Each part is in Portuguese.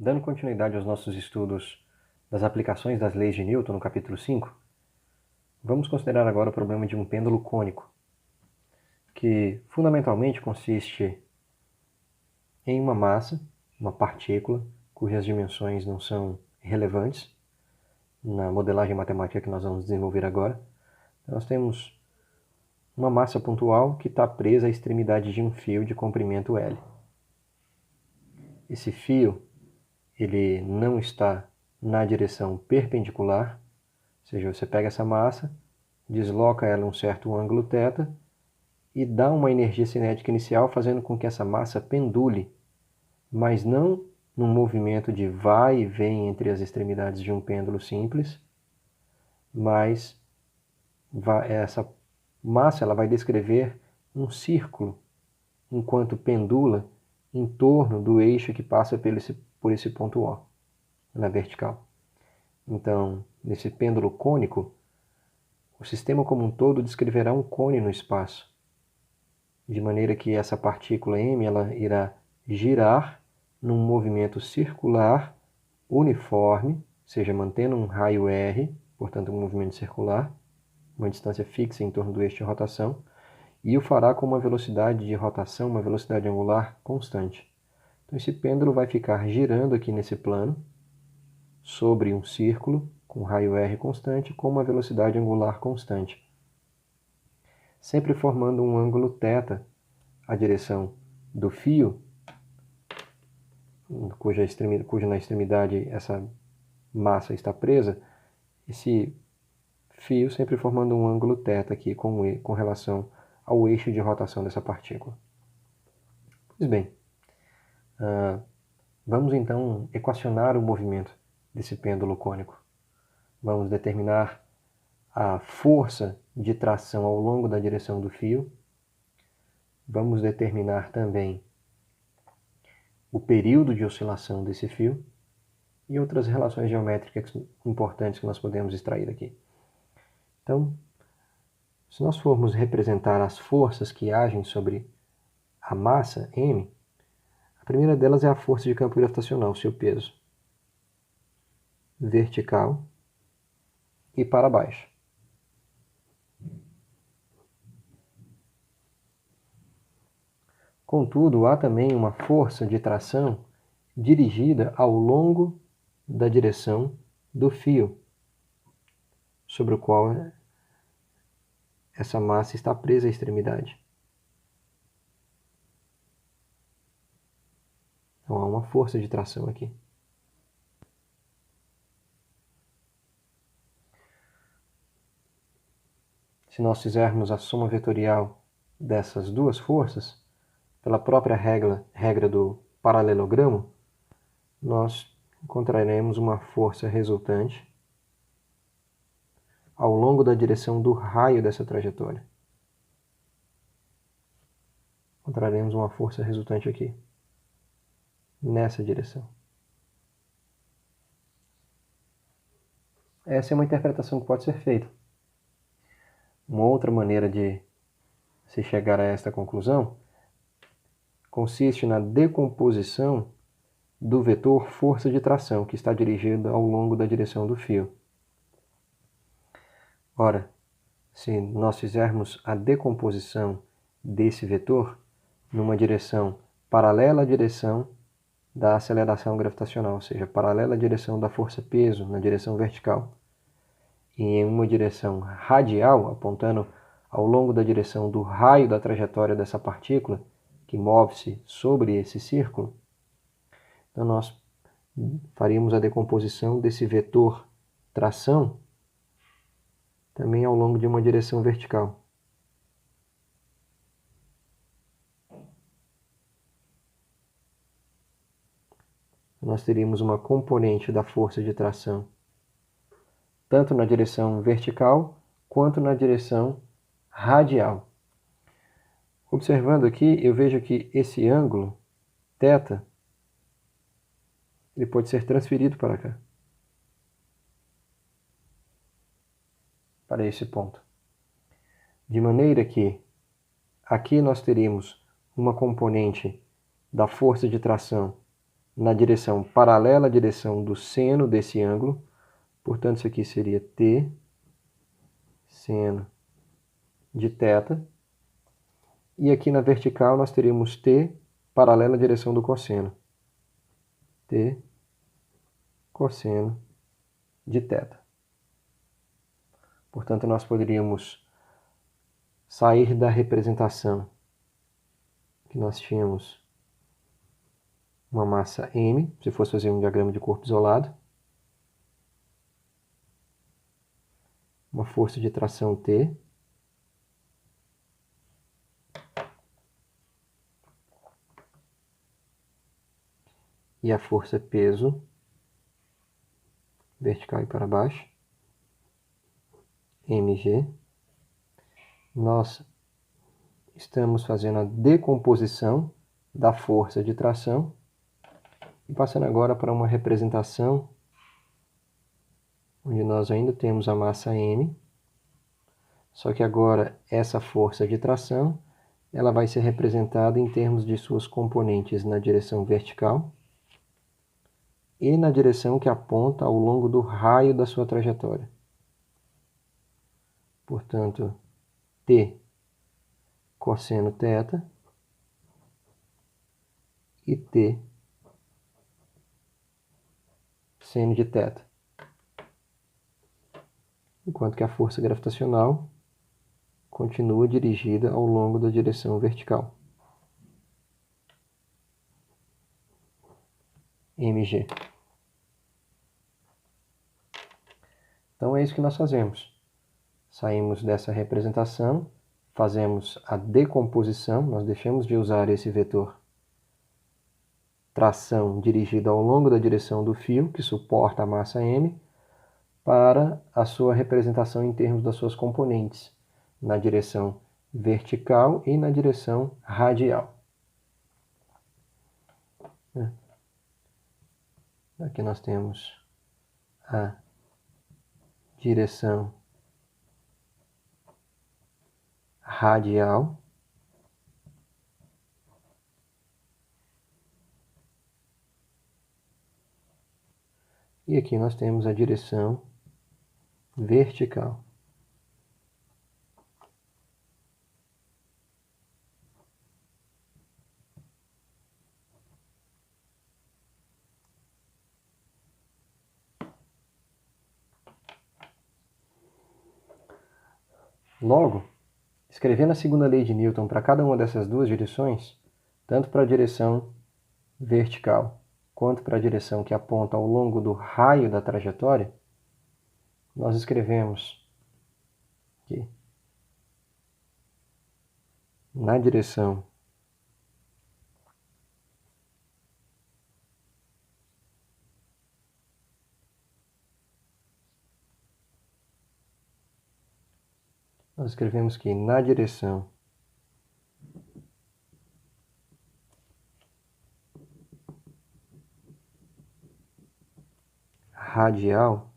Dando continuidade aos nossos estudos das aplicações das leis de Newton no capítulo 5, vamos considerar agora o problema de um pêndulo cônico, que fundamentalmente consiste em uma massa, uma partícula, cujas dimensões não são relevantes na modelagem matemática que nós vamos desenvolver agora. Nós temos uma massa pontual que está presa à extremidade de um fio de comprimento L. Esse fio ele não está na direção perpendicular, ou seja, você pega essa massa, desloca ela em um certo ângulo θ e dá uma energia cinética inicial, fazendo com que essa massa pendule, mas não num movimento de vai e vem entre as extremidades de um pêndulo simples, mas essa massa ela vai descrever um círculo enquanto pendula em torno do eixo que passa por esse ponto O, na vertical. Então, nesse pêndulo cônico, o sistema como um todo descreverá um cone no espaço, de maneira que essa partícula M ela irá girar num movimento circular uniforme, ou seja, mantendo um raio R, portanto um movimento circular, uma distância fixa em torno do eixo de rotação, e o fará com uma velocidade de rotação, uma velocidade angular constante. Então esse pêndulo vai ficar girando aqui nesse plano, sobre um círculo, com raio R constante, com uma velocidade angular constante, sempre formando um ângulo θ, a direção do fio, cuja na extremidade essa massa está presa, esse fio sempre formando um ângulo θ aqui com relação ao eixo de rotação dessa partícula. Pois bem, vamos então equacionar o movimento desse pêndulo cônico. Vamos determinar a força de tração ao longo da direção do fio. Vamos determinar também o período de oscilação desse fio e outras relações geométricas importantes que nós podemos extrair aqui. Então, se nós formos representar as forças que agem sobre a massa M, a primeira delas é a força de campo gravitacional, seu peso, vertical e para baixo. Contudo, há também uma força de tração dirigida ao longo da direção do fio, sobre o qual essa massa está presa à extremidade. Então há uma força de tração aqui. Se nós fizermos a soma vetorial dessas duas forças, pela própria regra do paralelogramo, nós encontraremos uma força resultante ao longo da direção do raio dessa trajetória. Encontraremos uma força resultante aqui, nessa direção. Essa é uma interpretação que pode ser feita. Uma outra maneira de se chegar a esta conclusão consiste na decomposição do vetor força de tração, que está dirigido ao longo da direção do fio. Ora, se nós fizermos a decomposição desse vetor numa direção paralela à direção da aceleração gravitacional, ou seja, paralela à direção da força-peso na direção vertical, e em uma direção radial, apontando ao longo da direção do raio da trajetória dessa partícula, que move-se sobre esse círculo, então nós faríamos a decomposição desse vetor tração também ao longo de uma direção vertical. Nós teríamos uma componente da força de tração tanto na direção vertical quanto na direção radial. Observando aqui, eu vejo que esse ângulo θ ele pode ser transferido para cá, para esse ponto. De maneira que aqui nós teríamos uma componente da força de tração na direção paralela à direção do seno desse ângulo. Portanto, isso aqui seria t seno de θ. E aqui na vertical nós teríamos t paralelo à direção do cosseno. T cosseno de θ. Portanto, nós poderíamos sair da representação que nós tínhamos uma massa M, se fosse fazer um diagrama de corpo isolado, uma força de tração T, e a força peso, vertical e para baixo, mg. Nós estamos fazendo a decomposição da força de tração e passando agora para uma representação onde nós ainda temos a massa M, só que agora essa força de tração ela vai ser representada em termos de suas componentes na direção vertical e na direção que aponta ao longo do raio da sua trajetória. Portanto, T cosseno θ e T seno de θ. Enquanto que a força gravitacional continua dirigida ao longo da direção vertical. mg. Então é isso que nós fazemos. Saímos dessa representação, fazemos a decomposição, nós deixamos de usar esse vetor tração dirigida ao longo da direção do fio, que suporta a massa M, para a sua representação em termos das suas componentes, na direção vertical e na direção radial. Aqui nós temos a direção radial, e aqui nós temos a direção vertical. Logo, escrevendo a segunda lei de Newton para cada uma dessas duas direções, tanto para a direção vertical quanto para a direção que aponta ao longo do raio da trajetória, nós escrevemos aqui na direção radial,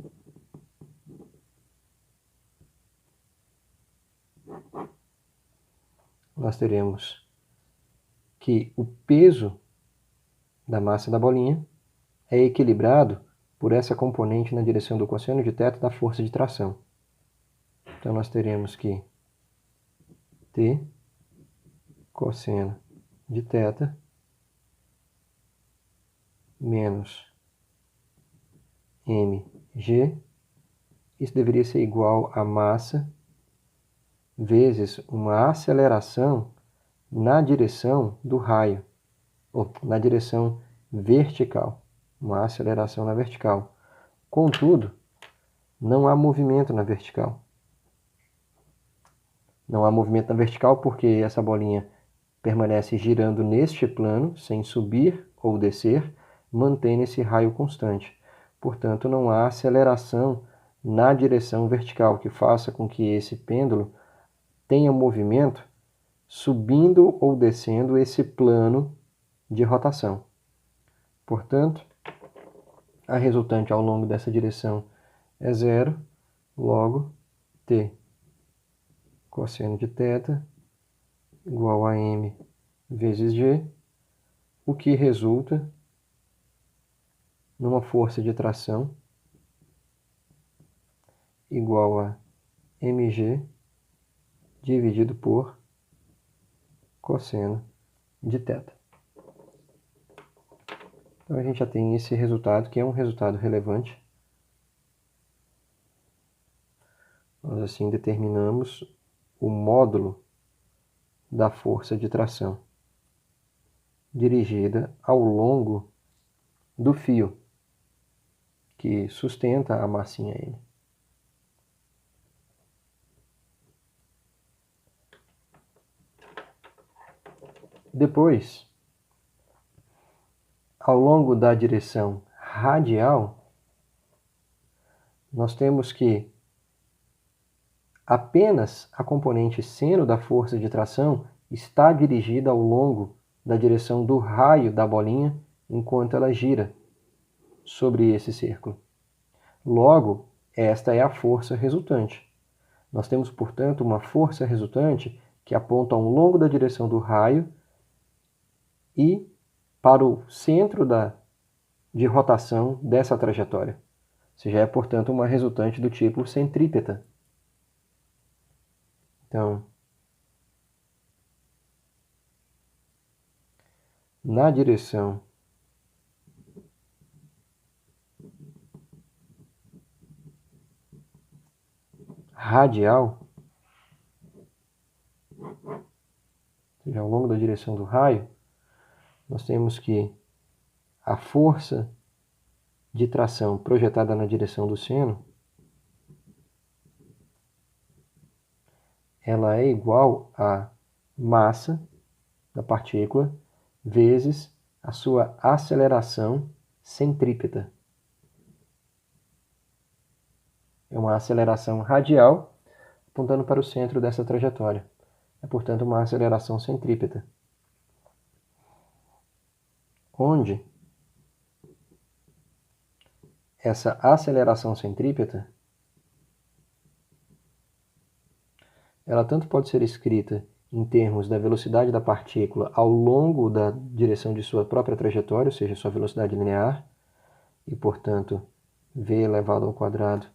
nós teremos que o peso da massa da bolinha é equilibrado por essa componente na direção do cosseno de θ da força de tração. Então nós teremos que T cosseno de θ menos mg, isso deveria ser igual a massa vezes uma aceleração na direção do raio, ou na direção vertical, uma aceleração na vertical. Contudo, não há movimento na vertical. Não há movimento na vertical porque essa bolinha permanece girando neste plano, sem subir ou descer, mantendo esse raio constante. Portanto, não há aceleração na direção vertical que faça com que esse pêndulo tenha movimento subindo ou descendo esse plano de rotação. Portanto, a resultante ao longo dessa direção é zero, logo T cosseno de θ igual a m vezes g, o que resulta numa força de tração igual a mg dividido por cosseno de θ. Então a gente já tem esse resultado, que é um resultado relevante. Nós assim determinamos o módulo da força de tração dirigida ao longo do fio que sustenta a massinha M. Depois, ao longo da direção radial, nós temos que apenas a componente seno da força de tração está dirigida ao longo da direção do raio da bolinha enquanto ela gira sobre esse círculo. Logo, esta é a força resultante. Nós temos, portanto, uma força resultante que aponta ao longo da direção do raio e para o centro de rotação dessa trajetória. Ou seja, é, portanto, uma resultante do tipo centrípeta. Então, na direção radial, ou seja, ao longo da direção do raio, nós temos que a força de tração projetada na direção do seno, ela é igual à massa da partícula vezes a sua aceleração centrípeta. É uma aceleração radial apontando para o centro dessa trajetória. É, portanto, uma aceleração centrípeta, onde essa aceleração centrípeta ela tanto pode ser escrita em termos da velocidade da partícula ao longo da direção de sua própria trajetória, ou seja, sua velocidade linear, e, portanto, v elevado ao quadrado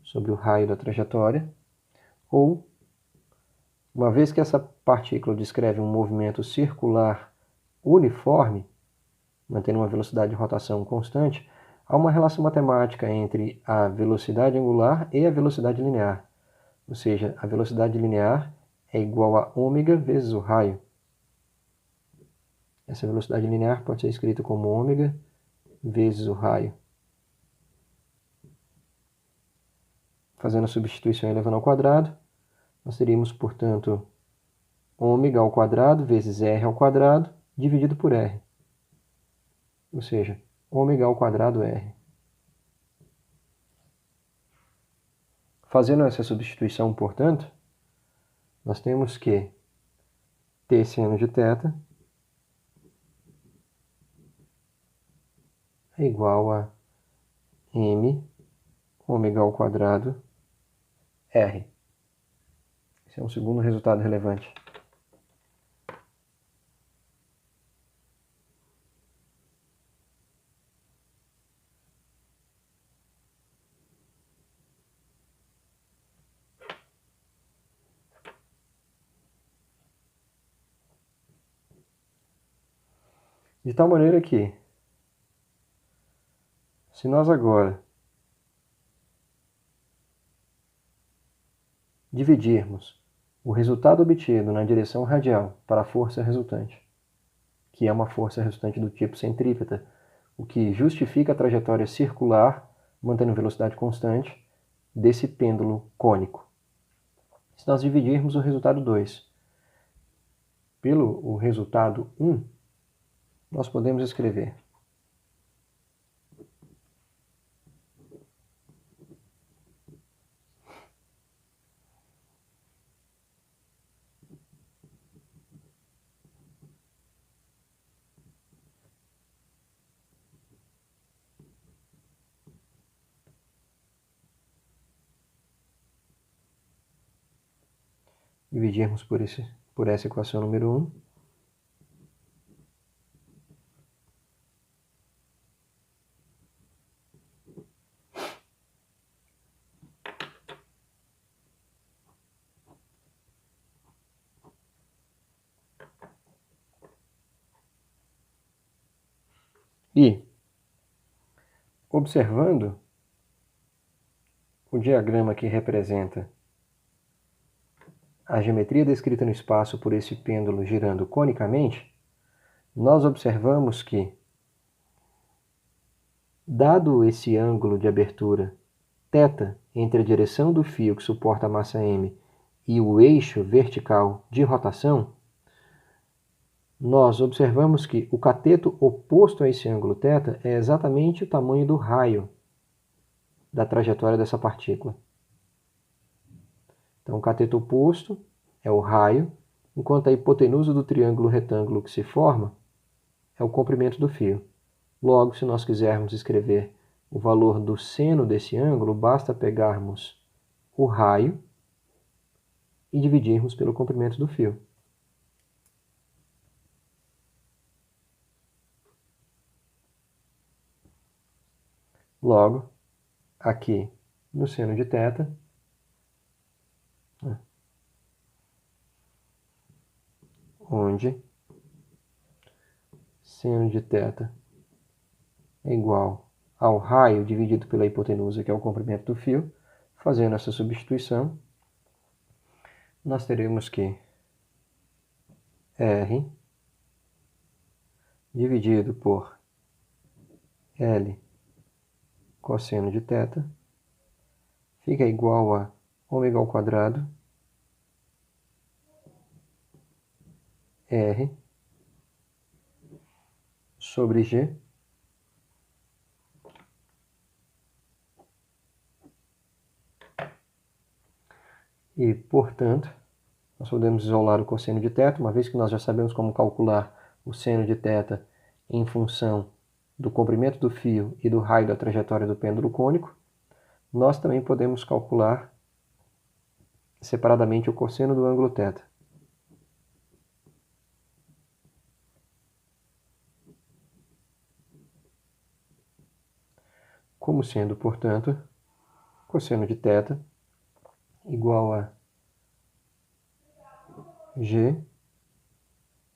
sobre o raio da trajetória, ou, uma vez que essa partícula descreve um movimento circular uniforme, mantendo uma velocidade de rotação constante, há uma relação matemática entre a velocidade angular e a velocidade linear. Ou seja, a velocidade linear é igual a ômega vezes o raio. Essa velocidade linear pode ser escrita como ômega vezes o raio. Fazendo a substituição e elevando ao quadrado, nós teríamos, portanto, ômega ao quadrado vezes r ao quadrado dividido por r. Ou seja, ômega ao quadrado r. Fazendo essa substituição, portanto, nós temos que t seno de θ é igual a m ômega ao quadrado r. Esse é um segundo resultado relevante. De tal maneira que, se nós agora dividirmos o resultado obtido na direção radial para a força resultante, que é uma força resultante do tipo centrípeta, o que justifica a trajetória circular, mantendo velocidade constante, desse pêndulo cônico. Se nós dividirmos o resultado 2 pelo resultado 1, nós podemos escrever dividirmos por essa equação número 1, E, observando o diagrama que representa a geometria descrita no espaço por esse pêndulo girando conicamente, nós observamos que, dado esse ângulo de abertura θ entre a direção do fio que suporta a massa m e o eixo vertical de rotação, nós observamos que o cateto oposto a esse ângulo θ é exatamente o tamanho do raio da trajetória dessa partícula. Então, o cateto oposto é o raio, enquanto a hipotenusa do triângulo retângulo que se forma é o comprimento do fio. Logo, se nós quisermos escrever o valor do seno desse ângulo, basta pegarmos o raio e dividirmos pelo comprimento do fio. Logo, aqui no seno de θ, onde seno de θ é igual ao raio dividido pela hipotenusa, que é o comprimento do fio, fazendo essa substituição, nós teremos que R dividido por L cosseno de θ fica igual a ômega ao quadrado R sobre G e, portanto, nós podemos isolar o cosseno de θ, uma vez que nós já sabemos como calcular o seno de θ em função do comprimento do fio e do raio da trajetória do pêndulo cônico, nós também podemos calcular separadamente o cosseno do ângulo θ. Como sendo, portanto, cosseno de θ igual a G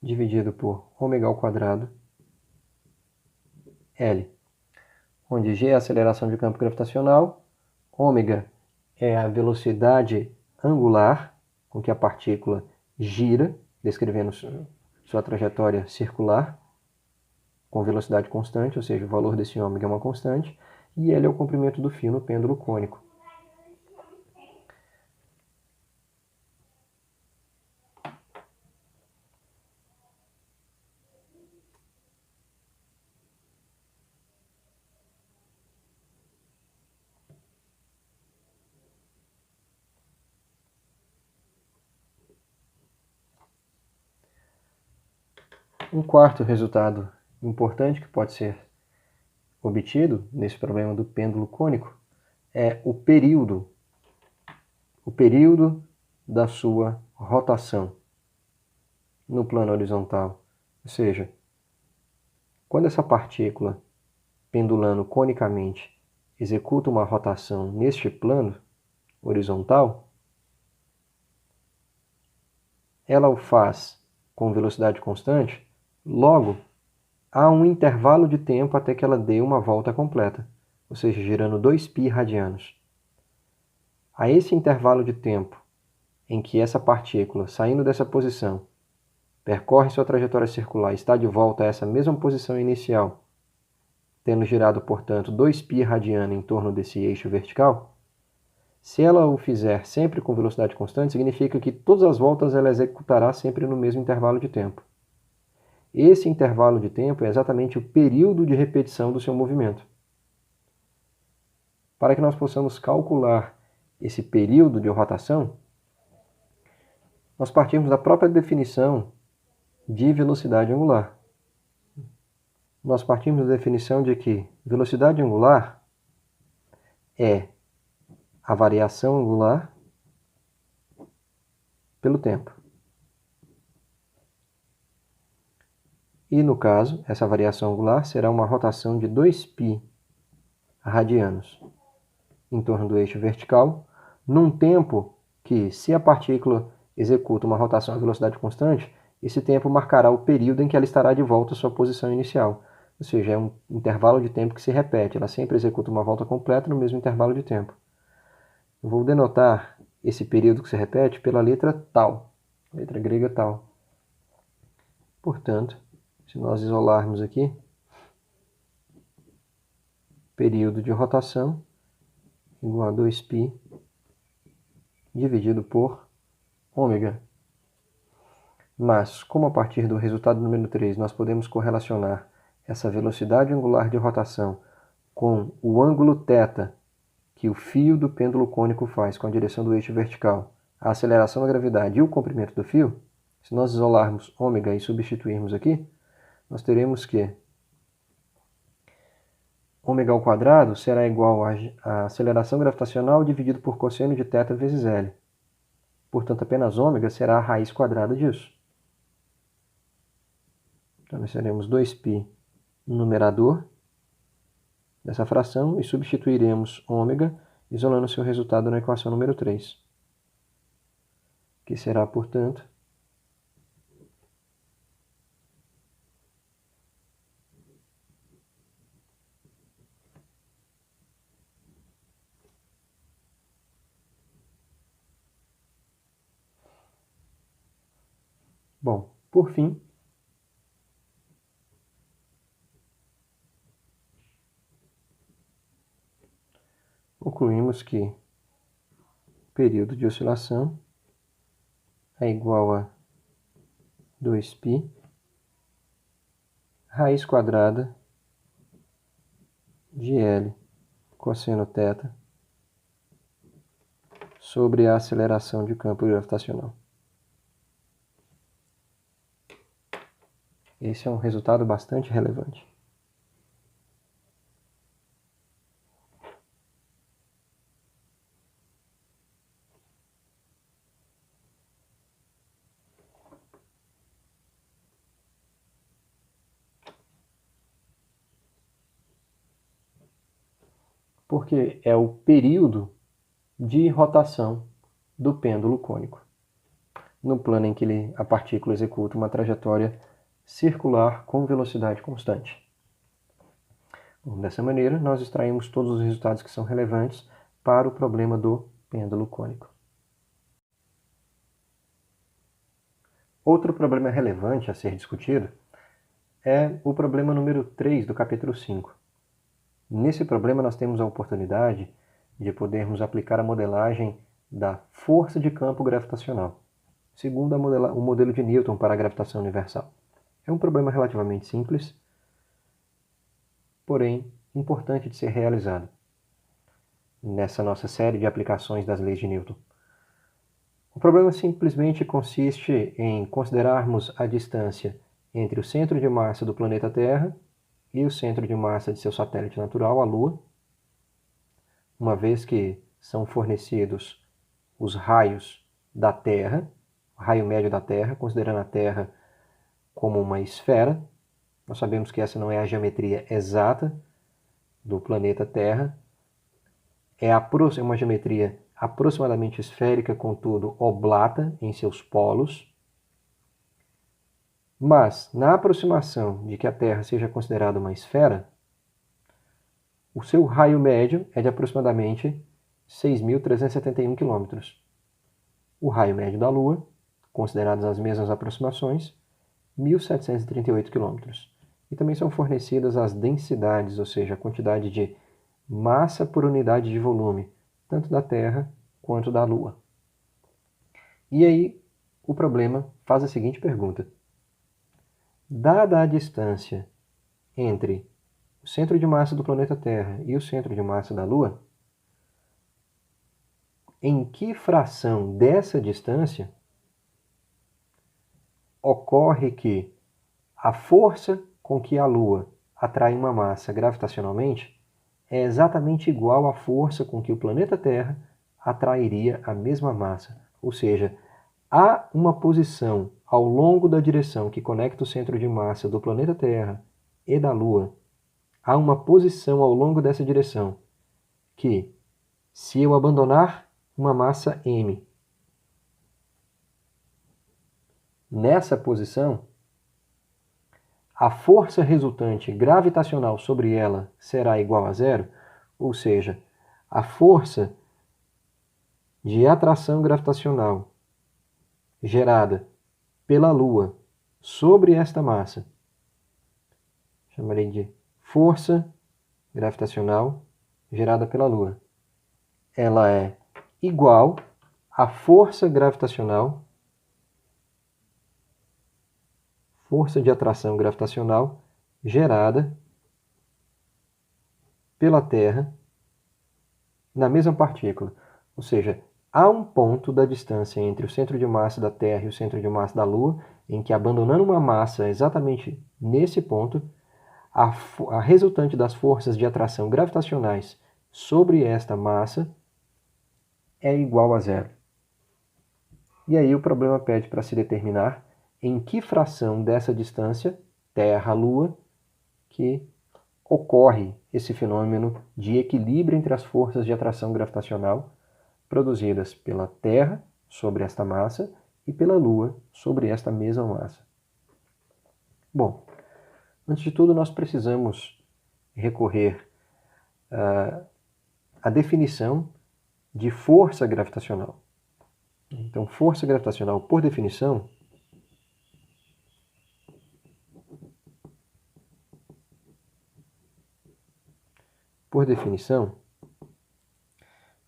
dividido por ômega ao quadrado L, onde G é a aceleração de campo gravitacional, ômega é a velocidade angular com que a partícula gira, descrevendo sua trajetória circular, com velocidade constante, ou seja, o valor desse ômega é uma constante, e L é o comprimento do fio no pêndulo cônico. Um quarto resultado importante que pode ser obtido nesse problema do pêndulo cônico é o período da sua rotação no plano horizontal. Ou seja, quando essa partícula, pendulando conicamente, executa uma rotação neste plano horizontal, ela o faz com velocidade constante, logo há um intervalo de tempo até que ela dê uma volta completa, ou seja, girando 2π radianos. A esse intervalo de tempo em que essa partícula, saindo dessa posição, percorre sua trajetória circular e está de volta a essa mesma posição inicial, tendo girado, portanto, 2π radiano em torno desse eixo vertical, se ela o fizer sempre com velocidade constante, significa que todas as voltas ela executará sempre no mesmo intervalo de tempo. Esse intervalo de tempo é exatamente o período de repetição do seu movimento. Para que nós possamos calcular esse período de rotação, nós partimos da própria definição de velocidade angular. Nós partimos da definição de que velocidade angular é a variação angular pelo tempo. E, no caso, essa variação angular será uma rotação de 2π radianos em torno do eixo vertical, num tempo que, se a partícula executa uma rotação a velocidade constante, esse tempo marcará o período em que ela estará de volta à sua posição inicial. ou seja, é um intervalo de tempo que se repete, ela sempre executa uma volta completa no mesmo intervalo de tempo. Eu vou denotar esse período que se repete pela letra tal, letra grega tal. Portanto, se nós isolarmos aqui, período de rotação igual a 2π dividido por ômega. Mas, como a partir do resultado número 3 nós podemos correlacionar essa velocidade angular de rotação com o ângulo θ que o fio do pêndulo cônico faz com a direção do eixo vertical, a aceleração da gravidade e o comprimento do fio, se nós isolarmos ômega e substituirmos aqui, nós teremos que ômega ao quadrado será igual a aceleração gravitacional dividido por cosseno de θ vezes L. Portanto, apenas ômega será a raiz quadrada disso. Então, nós teremos 2π no numerador dessa fração e substituiremos ômega, isolando seu resultado na equação número 3. Que será, portanto, bom, por fim, concluímos que o período de oscilação é igual a 2π raiz quadrada de L cosseno θ sobre a aceleração de campo gravitacional. Esse é um resultado bastante relevante. Porque é o período de rotação do pêndulo cônico, no plano em que a partícula executa uma trajetória circular com velocidade constante. Bom, dessa maneira, nós extraímos todos os resultados que são relevantes para o problema do pêndulo cônico. Outro problema relevante a ser discutido é o problema número 3 do capítulo 5. Nesse problema, nós temos a oportunidade de podermos aplicar a modelagem da força de campo gravitacional, segundo o modelo de Newton para a gravitação universal. É um problema relativamente simples, porém importante de ser realizado nessa nossa série de aplicações das leis de Newton. O problema simplesmente consiste em considerarmos a distância entre o centro de massa do planeta Terra e o centro de massa de seu satélite natural, a Lua, uma vez que são fornecidos os raios da Terra, o raio médio da Terra, considerando a Terra como uma esfera. Nós sabemos que essa não é a geometria exata do planeta Terra, é uma geometria aproximadamente esférica, contudo oblata em seus polos. Mas, na aproximação de que a Terra seja considerada uma esfera, o seu raio médio é de aproximadamente 6.371 km. O raio médio da Lua, consideradas as mesmas aproximações, 1.738 km. E também são fornecidas as densidades, ou seja, a quantidade de massa por unidade de volume, tanto da Terra quanto da Lua. E aí, o problema faz a seguinte pergunta. Dada a distância entre o centro de massa do planeta Terra e o centro de massa da Lua, em que fração dessa distância ocorre que a força com que a Lua atrai uma massa gravitacionalmente é exatamente igual à força com que o planeta Terra atrairia a mesma massa. Ou seja, há uma posição ao longo da direção que conecta o centro de massa do planeta Terra e da Lua. Há uma posição ao longo dessa direção que, se eu abandonar uma massa m nessa posição, a força resultante gravitacional sobre ela será igual a zero, ou seja, a força de atração gravitacional gerada pela Lua sobre esta massa, chamarei de força gravitacional gerada pela Lua, ela é igual à força gravitacional, força de atração gravitacional gerada pela Terra na mesma partícula. Ou seja, há um ponto da distância entre o centro de massa da Terra e o centro de massa da Lua, em que, abandonando uma massa exatamente nesse ponto, a resultante das forças de atração gravitacionais sobre esta massa é igual a zero. E aí o problema pede para se determinar em que fração dessa distância, Terra-Lua, que ocorre esse fenômeno de equilíbrio entre as forças de atração gravitacional produzidas pela Terra sobre esta massa e pela Lua sobre esta mesma massa. Bom, antes de tudo, nós precisamos recorrer à definição de força gravitacional. Então, força gravitacional, por definição,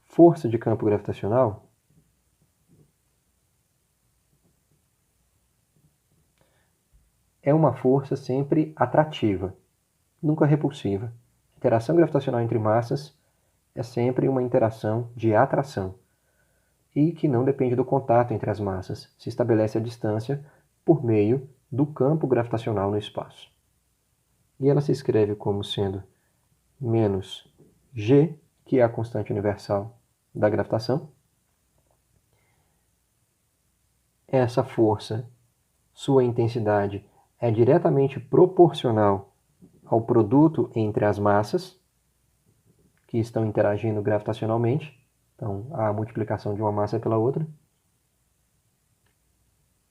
força de campo gravitacional é uma força sempre atrativa, nunca repulsiva. Interação gravitacional entre massas é sempre uma interação de atração e que não depende do contato entre as massas. Se estabelece a distância por meio do campo gravitacional no espaço. E ela se escreve como sendo menos g, que é a constante universal da gravitação. Essa força, sua intensidade, é diretamente proporcional ao produto entre as massas que estão interagindo gravitacionalmente. Então, a multiplicação de uma massa pela outra.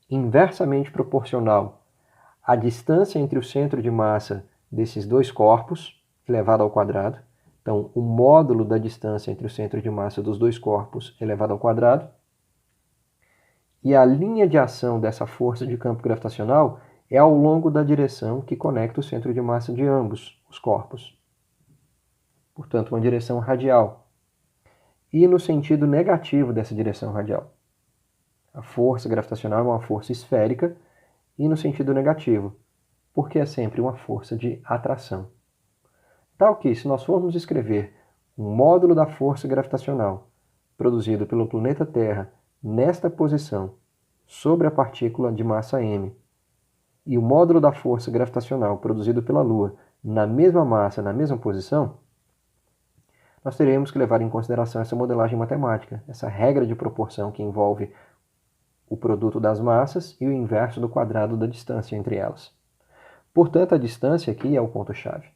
Inversamente proporcional à distância entre o centro de massa desses dois corpos, elevado ao quadrado. Então, o módulo da distância entre o centro de massa dos dois corpos elevado ao quadrado. E a linha de ação dessa força de campo gravitacional é ao longo da direção que conecta o centro de massa de ambos os corpos. Portanto, uma direção radial. E no sentido negativo dessa direção radial. A força gravitacional é uma força esférica e no sentido negativo, porque é sempre uma força de atração. Tal que, se nós formos escrever um módulo da força gravitacional produzido pelo planeta Terra nesta posição sobre a partícula de massa m, e o módulo da força gravitacional produzido pela Lua na mesma massa, na mesma posição, nós teremos que levar em consideração essa modelagem matemática, essa regra de proporção que envolve o produto das massas e o inverso do quadrado da distância entre elas. Portanto, a distância aqui é o ponto-chave.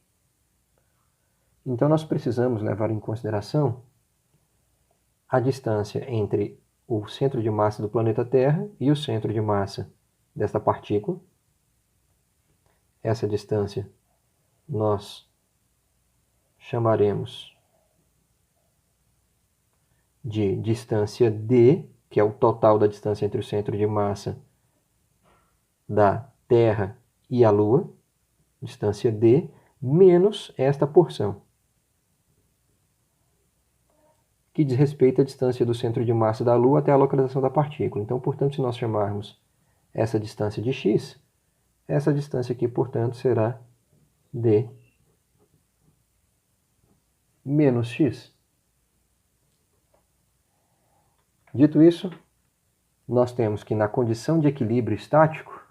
Então, nós precisamos levar em consideração a distância entre o centro de massa do planeta Terra e o centro de massa desta partícula. Essa distância nós chamaremos de distância d, que é o total da distância entre o centro de massa da Terra e a Lua, distância d, menos esta porção, que diz respeito à distância do centro de massa da Lua até a localização da partícula. Então, portanto, se nós chamarmos essa distância de x, essa distância aqui, portanto, será d menos x. Dito isso, nós temos que na condição de equilíbrio estático,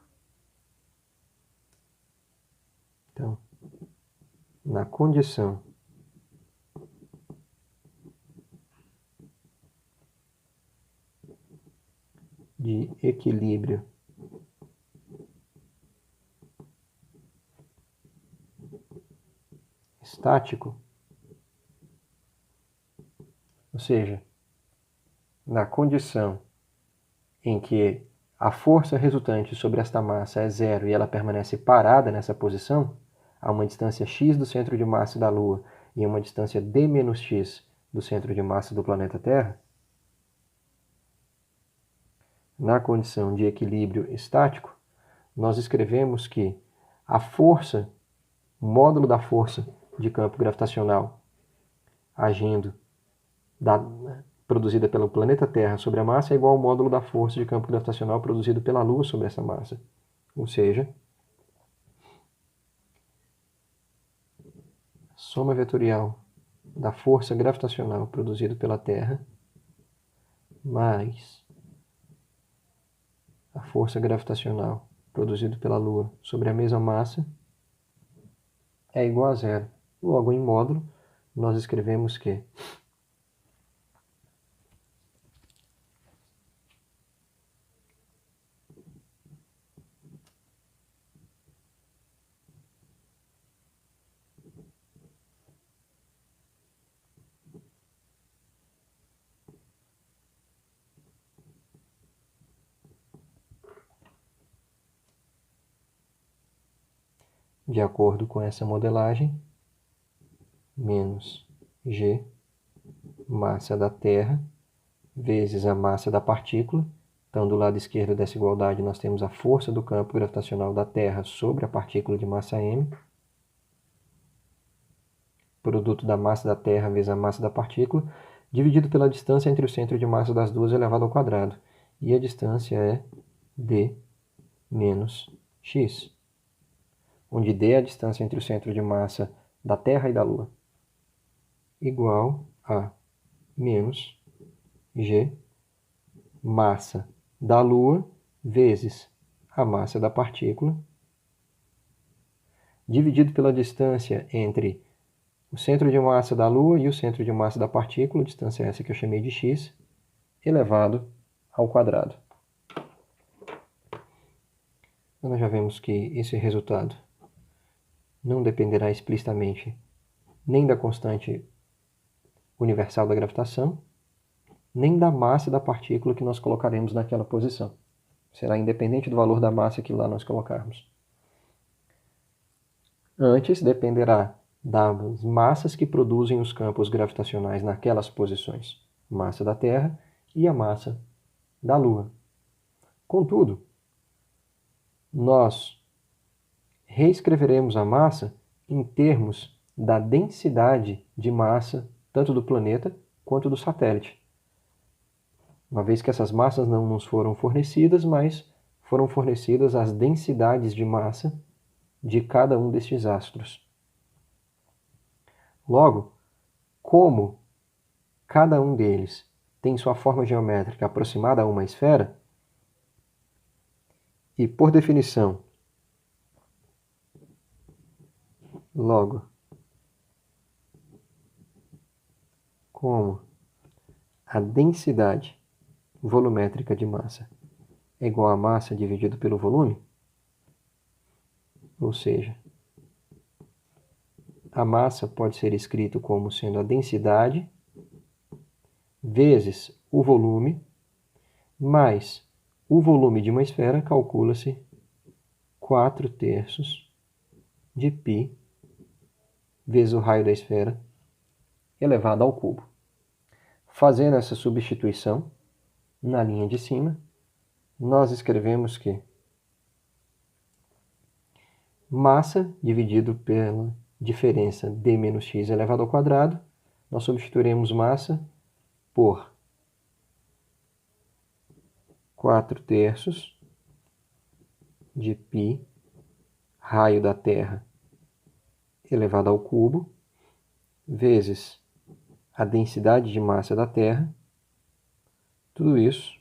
então, na condição de equilíbrio estático, ou seja, na condição em que a força resultante sobre esta massa é zero e ela permanece parada nessa posição, a uma distância x do centro de massa da Lua e uma distância d menos x do centro de massa do planeta Terra, na condição de equilíbrio estático, nós escrevemos que a força, o módulo da força de campo gravitacional agindo produzida pelo planeta Terra sobre a massa é igual ao módulo da força de campo gravitacional produzido pela Lua sobre essa massa. Ou seja, soma vetorial da força gravitacional produzida pela Terra mais a força gravitacional produzida pela Lua sobre a mesma massa é igual a zero. Logo, em módulo, nós escrevemos que de acordo com essa modelagem, menos G, massa da Terra, vezes a massa da partícula. Então, do lado esquerdo dessa igualdade, nós temos a força do campo gravitacional da Terra sobre a partícula de massa m, produto da massa da Terra vezes a massa da partícula, dividido pela distância entre o centro de massa das duas elevado ao quadrado. E a distância é d menos x, onde d é a distância entre o centro de massa da Terra e da Lua, igual a menos g, massa da Lua, vezes a massa da partícula, dividido pela distância entre o centro de massa da Lua e o centro de massa da partícula, distância essa que eu chamei de x, elevado ao quadrado. Então, nós já vemos que esse resultado não dependerá explicitamente nem da constante universal da gravitação, nem da massa da partícula que nós colocaremos naquela posição. Será independente do valor da massa que lá nós colocarmos. Antes, dependerá das massas que produzem os campos gravitacionais naquelas posições, massa da Terra e a massa da Lua. Contudo, nós reescreveremos a massa em termos da densidade de massa tanto do planeta quanto do satélite, uma vez que essas massas não nos foram fornecidas, mas foram fornecidas as densidades de massa de cada um destes astros. Logo, como cada um deles tem sua forma geométrica aproximada a uma esfera, e por definição, logo, como a densidade volumétrica de massa é igual a massa dividido pelo volume, ou seja, a massa pode ser escrito como sendo a densidade vezes o volume, mais o volume de uma esfera, calcula-se 4/3 de π vezes o raio da esfera elevado ao cubo. Fazendo essa substituição na linha de cima, nós escrevemos que massa dividido pela diferença d menos x elevado ao quadrado, nós substituiremos massa por 4/3 de π raio da Terra elevado ao cubo, vezes a densidade de massa da Terra, tudo isso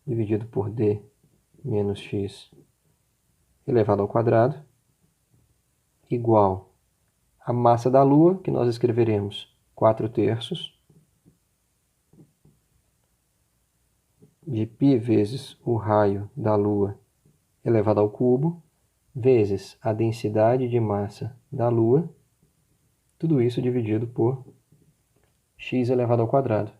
dividido por d menos x elevado ao quadrado, igual a massa da Lua, que nós escreveremos 4/3 de π vezes o raio da Lua elevado ao cubo, vezes a densidade de massa da Lua, tudo isso dividido por x elevado ao quadrado.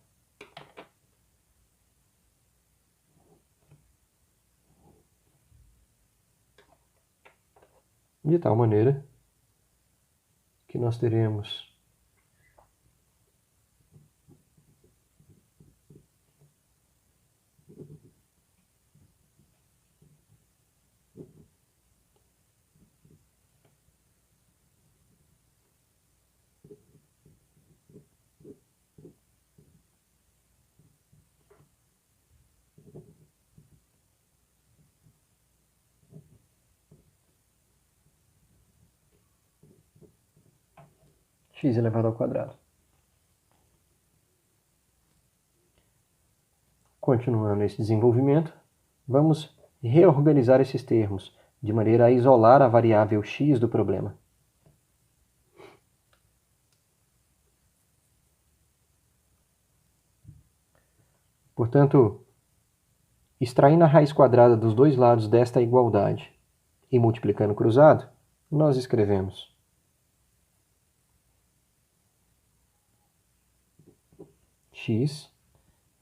de tal maneira que nós teremos x elevado ao quadrado. Continuando esse desenvolvimento, vamos reorganizar esses termos, de maneira a isolar a variável x do problema. Portanto, extraindo a raiz quadrada dos dois lados desta igualdade e multiplicando cruzado, nós escrevemos x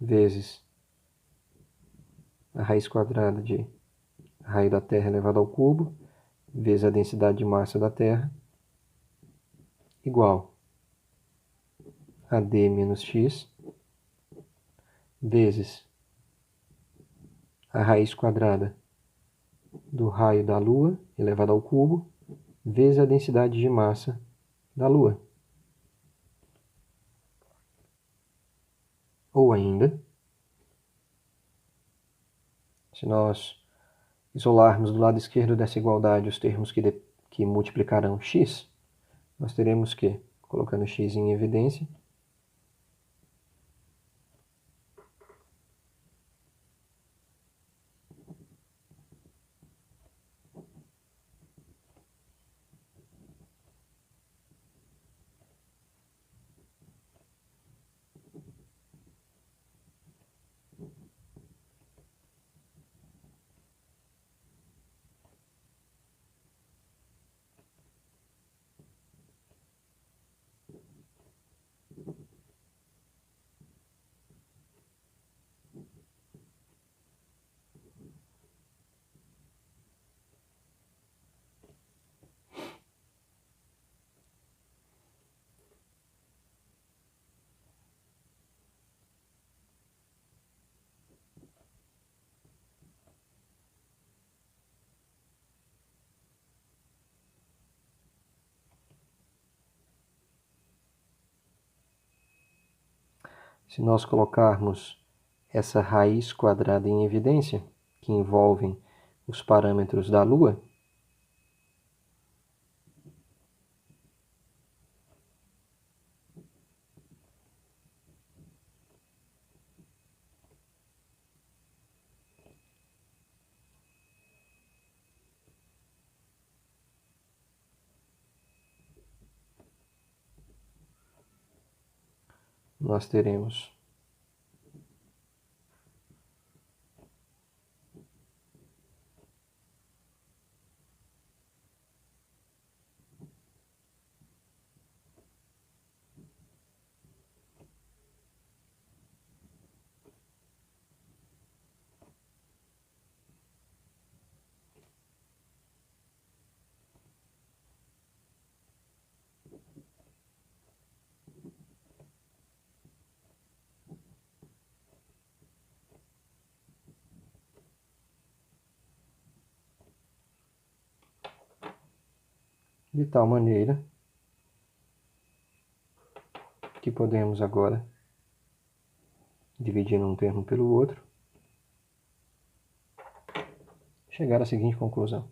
vezes a raiz quadrada de raio da Terra elevado ao cubo, vezes a densidade de massa da Terra, igual a d menos x, vezes a raiz quadrada do raio da Lua elevado ao cubo, vezes a densidade de massa da Lua. Ou ainda, se nós isolarmos do lado esquerdo dessa igualdade os termos que multiplicarão x, nós teremos que, colocando x em evidência, se nós colocarmos essa raiz quadrada em evidência, que envolvem os parâmetros da Lua, nós teremos de tal maneira que podemos agora, dividindo um termo pelo outro, chegar à seguinte conclusão.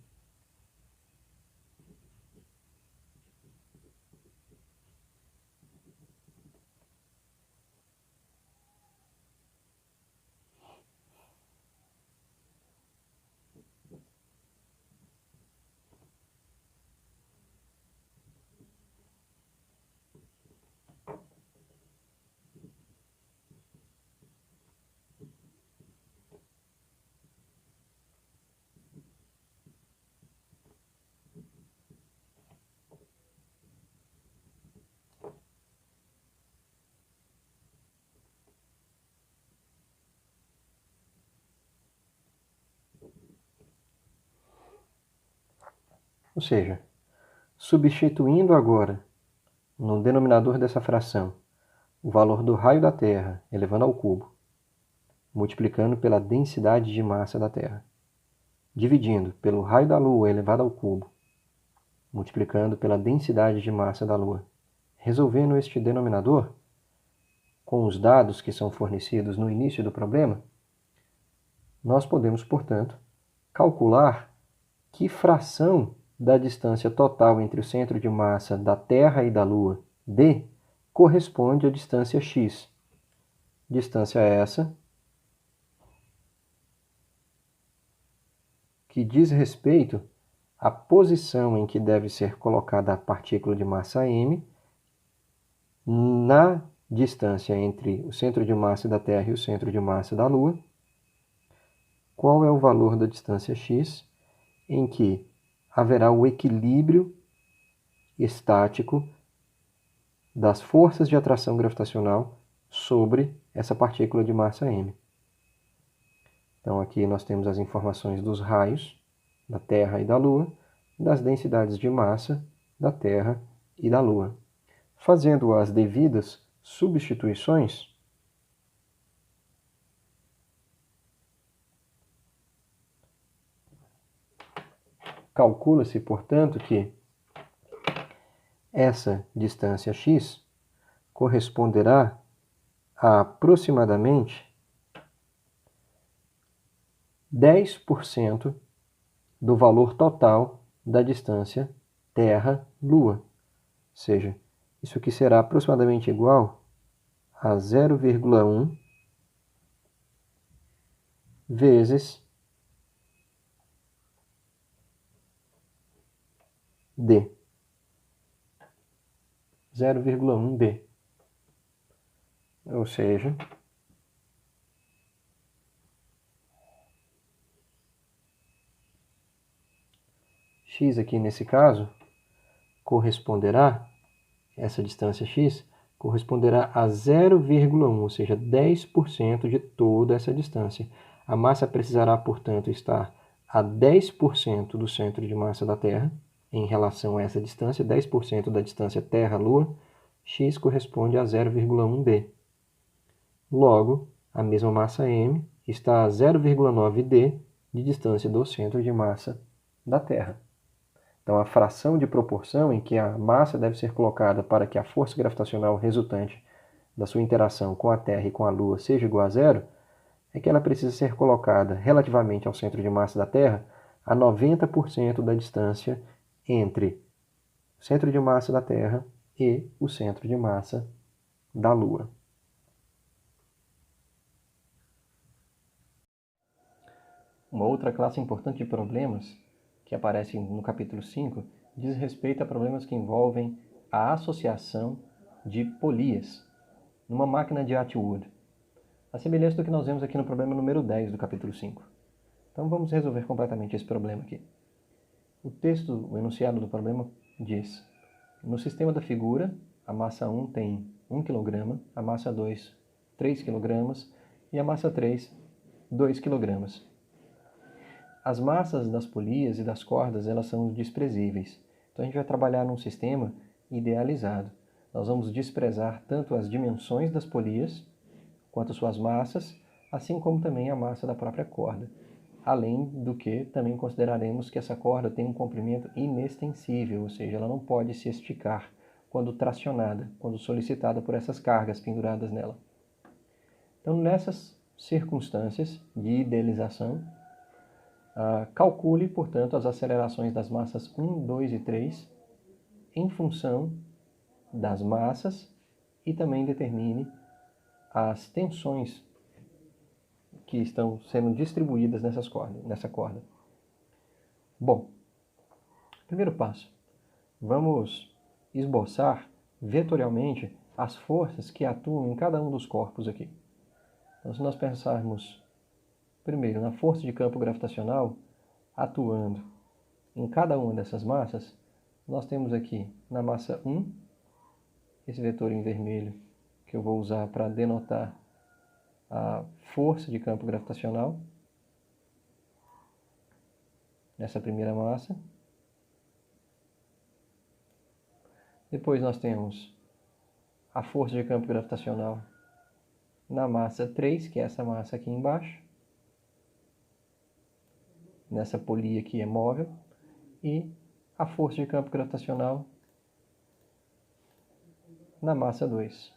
Ou seja, substituindo agora no denominador dessa fração o valor do raio da Terra elevado ao cubo, multiplicando pela densidade de massa da Terra, dividindo pelo raio da Lua elevado ao cubo, multiplicando pela densidade de massa da Lua. Resolvendo este denominador, com os dados que são fornecidos no início do problema, nós podemos, portanto, calcular que fração da distância total entre o centro de massa da Terra e da Lua, d, corresponde à distância x. Distância essa que diz respeito à posição em que deve ser colocada a partícula de massa m na distância entre o centro de massa da Terra e o centro de massa da Lua. Qual é o valor da distância x em que haverá o equilíbrio estático das forças de atração gravitacional sobre essa partícula de massa m. Então aqui nós temos as informações dos raios da Terra e da Lua, das densidades de massa da Terra e da Lua. Fazendo as devidas substituições, calcula-se, portanto, que essa distância x corresponderá a aproximadamente 10% do valor total da distância Terra-Lua. Ou seja, isso aqui será aproximadamente igual a 0,1 vezes d. 0,1 d. Ou seja, x aqui nesse caso corresponderá, essa distância x, corresponderá a 0,1, ou seja, 10% de toda essa distância. A massa precisará, portanto, estar a 10% do centro de massa da Terra em relação a essa distância, 10% da distância Terra-Lua, x corresponde a 0,1 d. Logo, a mesma massa m está a 0,9 d de distância do centro de massa da Terra. Então, a fração de proporção em que a massa deve ser colocada para que a força gravitacional resultante da sua interação com a Terra e com a Lua seja igual a zero, é que ela precisa ser colocada relativamente ao centro de massa da Terra a 90% da distância entre o centro de massa da Terra e o centro de massa da Lua. Uma outra classe importante de problemas que aparece no capítulo 5 diz respeito a problemas que envolvem a associação de polias numa máquina de Atwood, a semelhança do que nós vemos aqui no problema número 10 do capítulo 5. Então vamos resolver completamente esse problema aqui. O texto, o enunciado do problema diz: no sistema da figura, a massa 1 tem 1 kg, a massa 2, 3 kg e a massa 3, 2 kg. As massas das polias e das cordas, elas são desprezíveis. Então a gente vai trabalhar num sistema idealizado. Nós vamos desprezar tanto as dimensões das polias, quanto suas massas, assim como também a massa da própria corda. Além do que, também consideraremos que essa corda tem um comprimento inextensível, ou seja, ela não pode se esticar quando tracionada, quando solicitada por essas cargas penduradas nela. Então, nessas circunstâncias de idealização, calcule, portanto, as acelerações das massas 1, 2 e 3 em função das massas e também determine as tensões que estão sendo distribuídas nessa corda. Bom, primeiro passo, vamos esboçar vetorialmente as forças que atuam em cada um dos corpos aqui. Então, se nós pensarmos primeiro na força de campo gravitacional atuando em cada uma dessas massas, nós temos aqui na massa 1, esse vetor em vermelho que eu vou usar para denotar a força de campo gravitacional nessa primeira massa. Depois nós temos a força de campo gravitacional na massa 3, que é essa massa aqui embaixo. Nessa polia aqui é móvel. E a força de campo gravitacional na massa 2.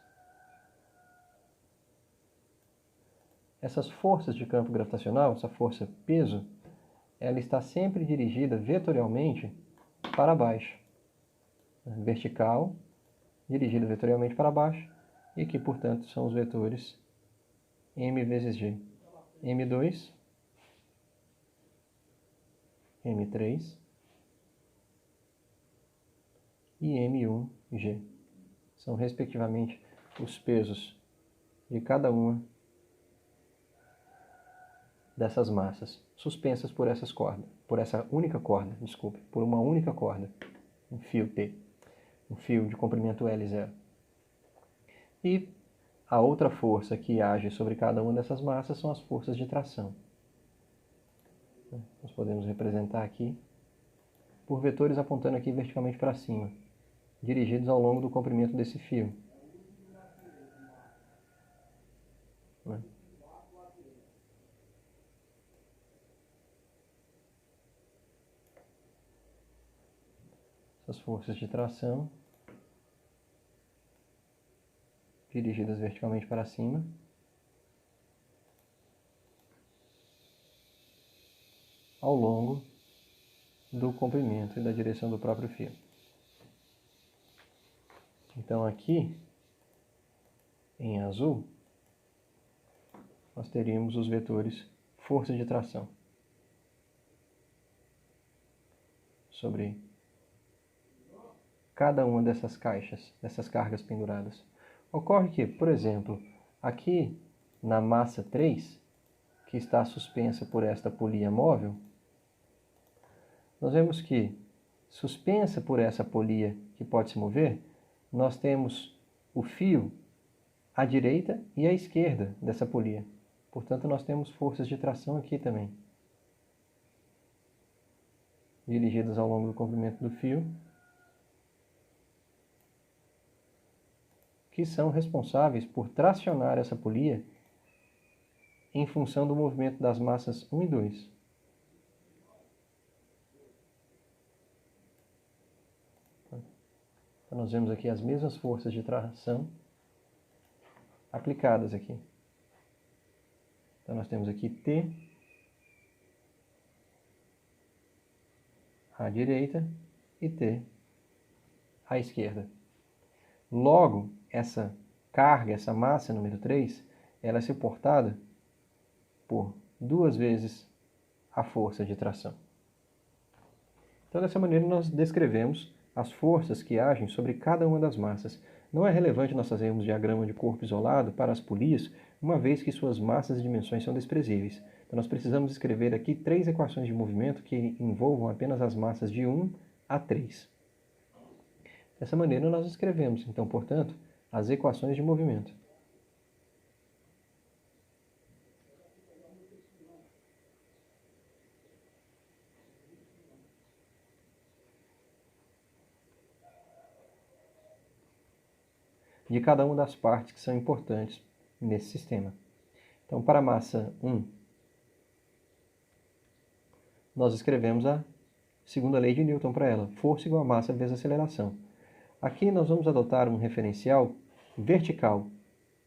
Essas forças de campo gravitacional, essa força peso, ela está sempre dirigida vetorialmente para baixo. Vertical, dirigida vetorialmente para baixo. E aqui, portanto, são os vetores m vezes g. m2, m3 e m1g. São, respectivamente, os pesos de cada uma dessas massas, suspensas por essa única corda, por uma única corda, um fio T, um fio de comprimento L0. E a outra força que age sobre cada uma dessas massas são as forças de tração. Nós podemos representar aqui por vetores apontando aqui verticalmente para cima, dirigidos ao longo do comprimento desse fio. Essas forças de tração, dirigidas verticalmente para cima. Ao longo do comprimento e da direção do próprio fio. Então aqui, em azul, nós teríamos os vetores força de tração sobre cada uma dessas caixas, dessas cargas penduradas. Ocorre que, por exemplo, aqui na massa 3, que está suspensa por esta polia móvel, nós vemos que, suspensa por essa polia que pode se mover, nós temos o fio à direita e à esquerda dessa polia. Portanto, nós temos forças de tração aqui também, dirigidas ao longo do comprimento do fio, que são responsáveis por tracionar essa polia em função do movimento das massas 1 e 2. Então, nós vemos aqui as mesmas forças de tração aplicadas aqui. Então, nós temos aqui T à direita e T à esquerda. Logo, essa carga, essa massa número 3, ela é suportada por 2 vezes a força de tração. Então, dessa maneira, nós descrevemos as forças que agem sobre cada uma das massas. Não é relevante nós fazermos diagrama de corpo isolado para as polias, uma vez que suas massas e dimensões são desprezíveis. Então, nós precisamos escrever aqui 3 equações de movimento que envolvam apenas as massas de 1 a 3. Dessa maneira, nós escrevemos, então, portanto, as equações de movimento. De cada uma das partes que são importantes nesse sistema. Então, para a massa 1, nós escrevemos a segunda lei de Newton para ela, força igual a massa vezes aceleração. Aqui nós vamos adotar um referencial vertical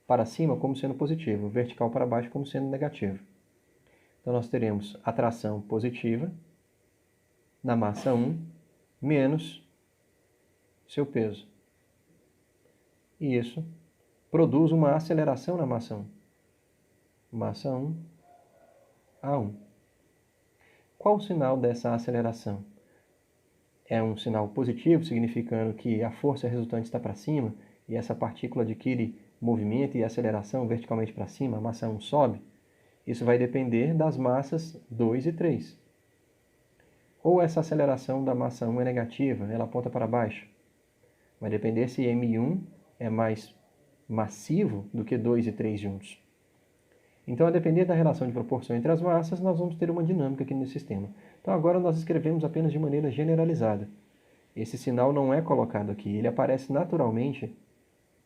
para cima como sendo positivo, vertical para baixo como sendo negativo. Então, nós teremos a tração positiva na massa 1 menos seu peso. E isso produz uma aceleração na massa 1. Massa 1 a 1. Qual o sinal dessa aceleração? É um sinal positivo, significando que a força resultante está para cima e essa partícula adquire movimento e aceleração verticalmente para cima, a massa 1 sobe. Isso vai depender das massas 2 e 3. Ou essa aceleração da massa 1 é negativa, ela aponta para baixo. Vai depender se M1 é mais massivo do que 2 e 3 juntos. Então, a depender da relação de proporção entre as massas, nós vamos ter uma dinâmica aqui nesse sistema. Então, agora nós escrevemos apenas de maneira generalizada. esse sinal não é colocado aqui, ele aparece naturalmente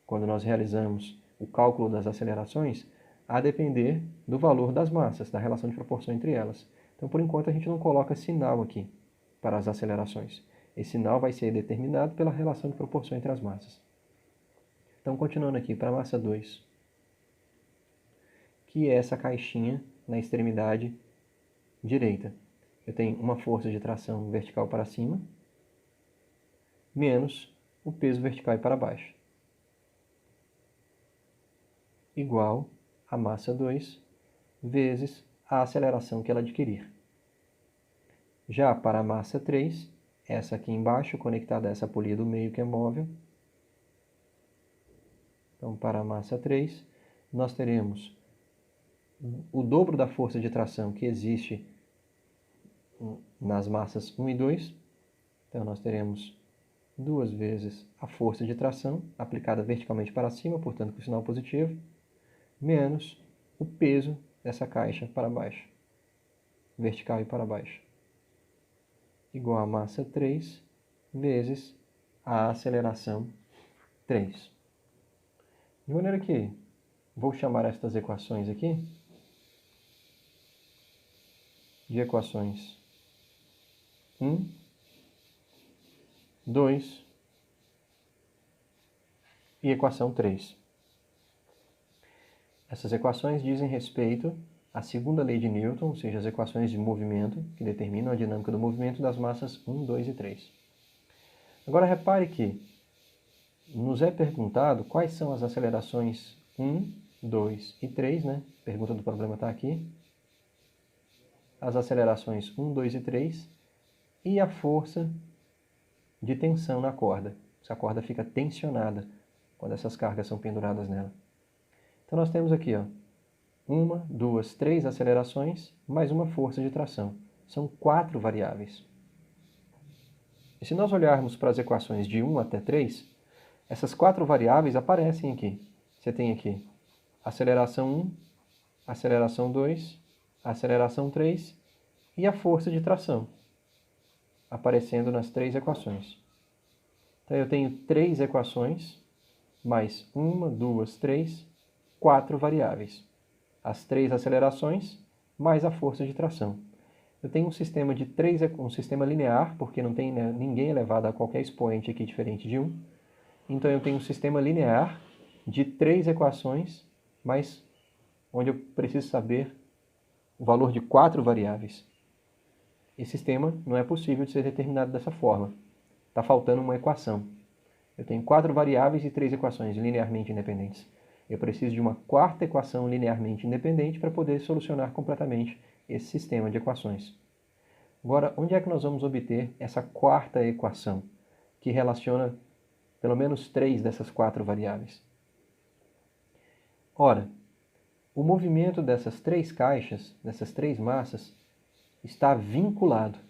quando nós realizamos o cálculo das acelerações, a depender do valor das massas, da relação de proporção entre elas. Então, por enquanto, a gente não coloca sinal aqui para as acelerações. Esse sinal vai ser determinado pela relação de proporção entre as massas. Então, continuando aqui para a massa 2, que é essa caixinha na extremidade direita. Eu tenho uma força de tração vertical para cima, menos o peso vertical e para baixo, igual a massa 2 vezes a aceleração que ela adquirir. Já para a massa 3, essa aqui embaixo, conectada a essa polia do meio que é móvel. Então, para a massa 3, nós teremos o dobro da força de tração que existe nas massas 1 e 2. Então, nós teremos 2 vezes a força de tração aplicada verticalmente para cima, portanto, com sinal positivo, menos o peso dessa caixa para baixo, vertical e para baixo, igual a massa 3 vezes a aceleração 3. De maneira que vou chamar estas equações aqui de equações 1, 2 e equação 3. Essas equações dizem respeito à segunda lei de Newton, ou seja, as equações de movimento que determinam a dinâmica do movimento das massas 1, 2 e 3. Agora repare que nos é perguntado quais são as acelerações 1, 2 e 3, né? A pergunta do problema está aqui. As acelerações 1, 2 e 3 e a força de tensão na corda. Se a corda fica tensionada quando essas cargas são penduradas nela. Então nós temos aqui, ó, 1, 2, 3 acelerações mais uma força de tração. São 4 variáveis. E se nós olharmos para as equações de 1 até 3, essas 4 variáveis aparecem aqui. Você tem aqui aceleração 1, aceleração 2, aceleração 3 e a força de tração, aparecendo nas 3 equações. Então eu tenho 3 equações, mais 1, 2, 3, 4 variáveis. As 3 acelerações, mais a força de tração. Eu tenho um sistema de um sistema linear, porque não tem ninguém elevado a qualquer expoente aqui diferente de 1. Então eu tenho um sistema linear de 3 equações, mas onde eu preciso saber o valor de 4 variáveis. Esse sistema não é possível de ser determinado dessa forma. Está faltando uma equação. Eu tenho 4 variáveis e 3 equações linearmente independentes. Eu preciso de uma quarta equação linearmente independente para poder solucionar completamente esse sistema de equações. Agora, onde é que nós vamos obter essa quarta equação, que relaciona pelo menos 3 dessas 4 variáveis? Ora, o movimento dessas 3 caixas, dessas 3 massas, está vinculado. O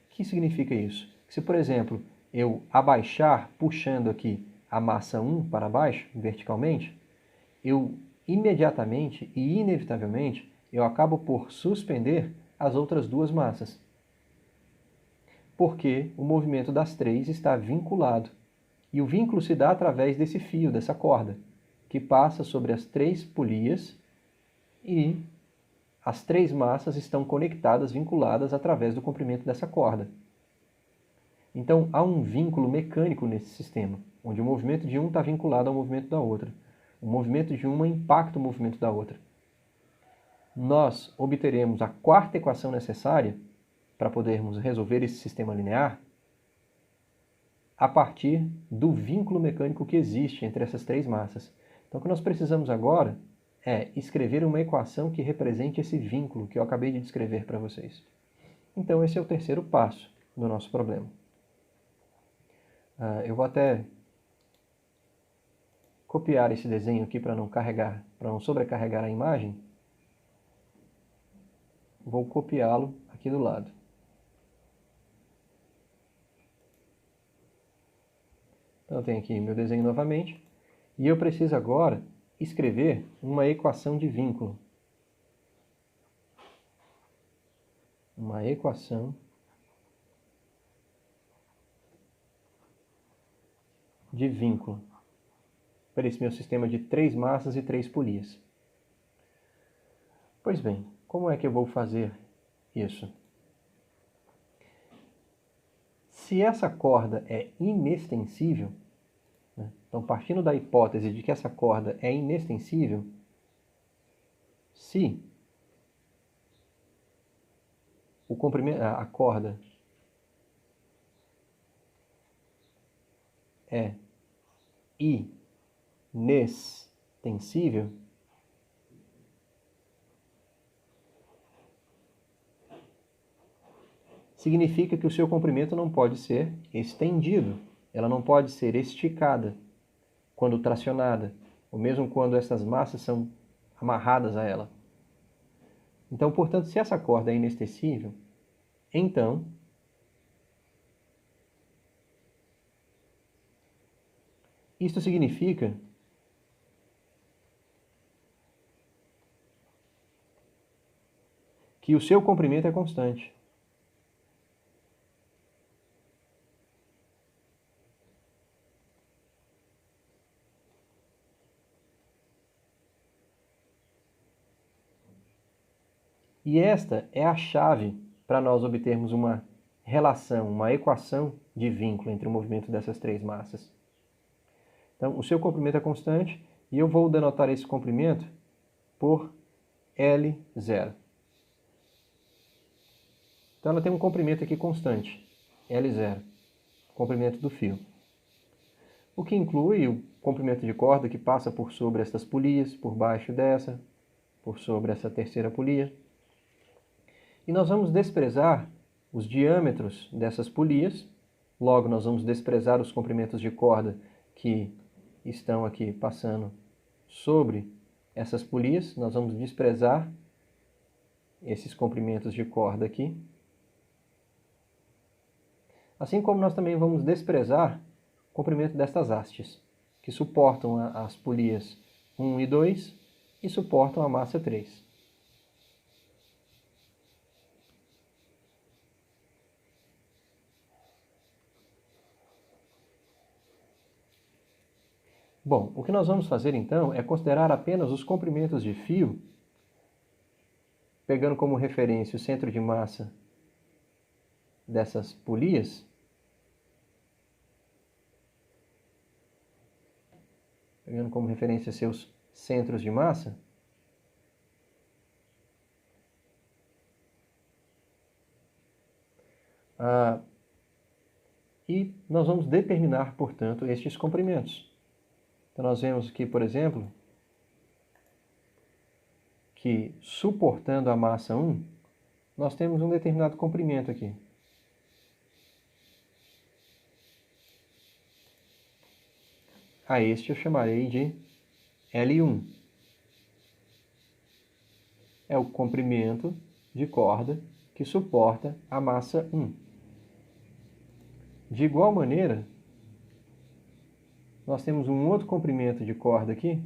que significa isso? Se, por exemplo, eu abaixar, puxando aqui a massa 1 para baixo, verticalmente, eu imediatamente e inevitavelmente eu acabo por suspender as outras 2 massas. Porque o movimento das 3 está vinculado. E o vínculo se dá através desse fio, dessa corda, que passa sobre as 3 polias e as 3 massas estão conectadas, vinculadas através do comprimento dessa corda. Então, há um vínculo mecânico nesse sistema, onde o movimento de um está vinculado ao movimento da outra. O movimento de uma impacta o movimento da outra. Nós obteremos a quarta equação necessária para podermos resolver esse sistema linear a partir do vínculo mecânico que existe entre essas 3 massas. Então, o que nós precisamos agora é escrever uma equação que represente esse vínculo que eu acabei de descrever para vocês. Então, esse é o terceiro passo do nosso problema. Eu vou até copiar esse desenho aqui para não sobrecarregar a imagem. Vou copiá-lo aqui do lado. Então, eu tenho aqui meu desenho novamente. E eu preciso agora escrever uma equação de vínculo. Uma equação de vínculo para esse meu sistema de 3 massas e 3 polias. Pois bem, como é que eu vou fazer isso? Se essa corda é inextensível, né? Então partindo da hipótese de que essa corda é inextensível, se o comprimento, a corda é inextensível, significa que o seu comprimento não pode ser estendido, ela não pode ser esticada quando tracionada, ou mesmo quando essas massas são amarradas a ela. Então, portanto, se essa corda é inextensível, então isto significa que o seu comprimento é constante. E esta é a chave para nós obtermos uma relação, uma equação de vínculo entre o movimento dessas 3 massas. Então, o seu comprimento é constante e eu vou denotar esse comprimento por L0. Então, ela tem um comprimento aqui constante, L0, comprimento do fio. O que inclui o comprimento de corda que passa por sobre estas polias, por baixo dessa, por sobre essa terceira polia. E nós vamos desprezar os diâmetros dessas polias, logo nós vamos desprezar os comprimentos de corda que estão aqui passando sobre essas polias, nós vamos desprezar esses comprimentos de corda aqui. Assim como nós também vamos desprezar o comprimento destas hastes, que suportam as polias 1 e 2 e suportam a massa 3. Bom, o que nós vamos fazer então é considerar apenas os comprimentos de fio, pegando como referência o centro de massa dessas polias, pegando como referência seus centros de massa, e nós vamos determinar, portanto, estes comprimentos. Então nós vemos aqui, por exemplo, que suportando a massa 1, nós temos um determinado comprimento aqui. A este eu chamarei de L1. É o comprimento de corda que suporta a massa 1. De igual maneira, nós temos um outro comprimento de corda aqui.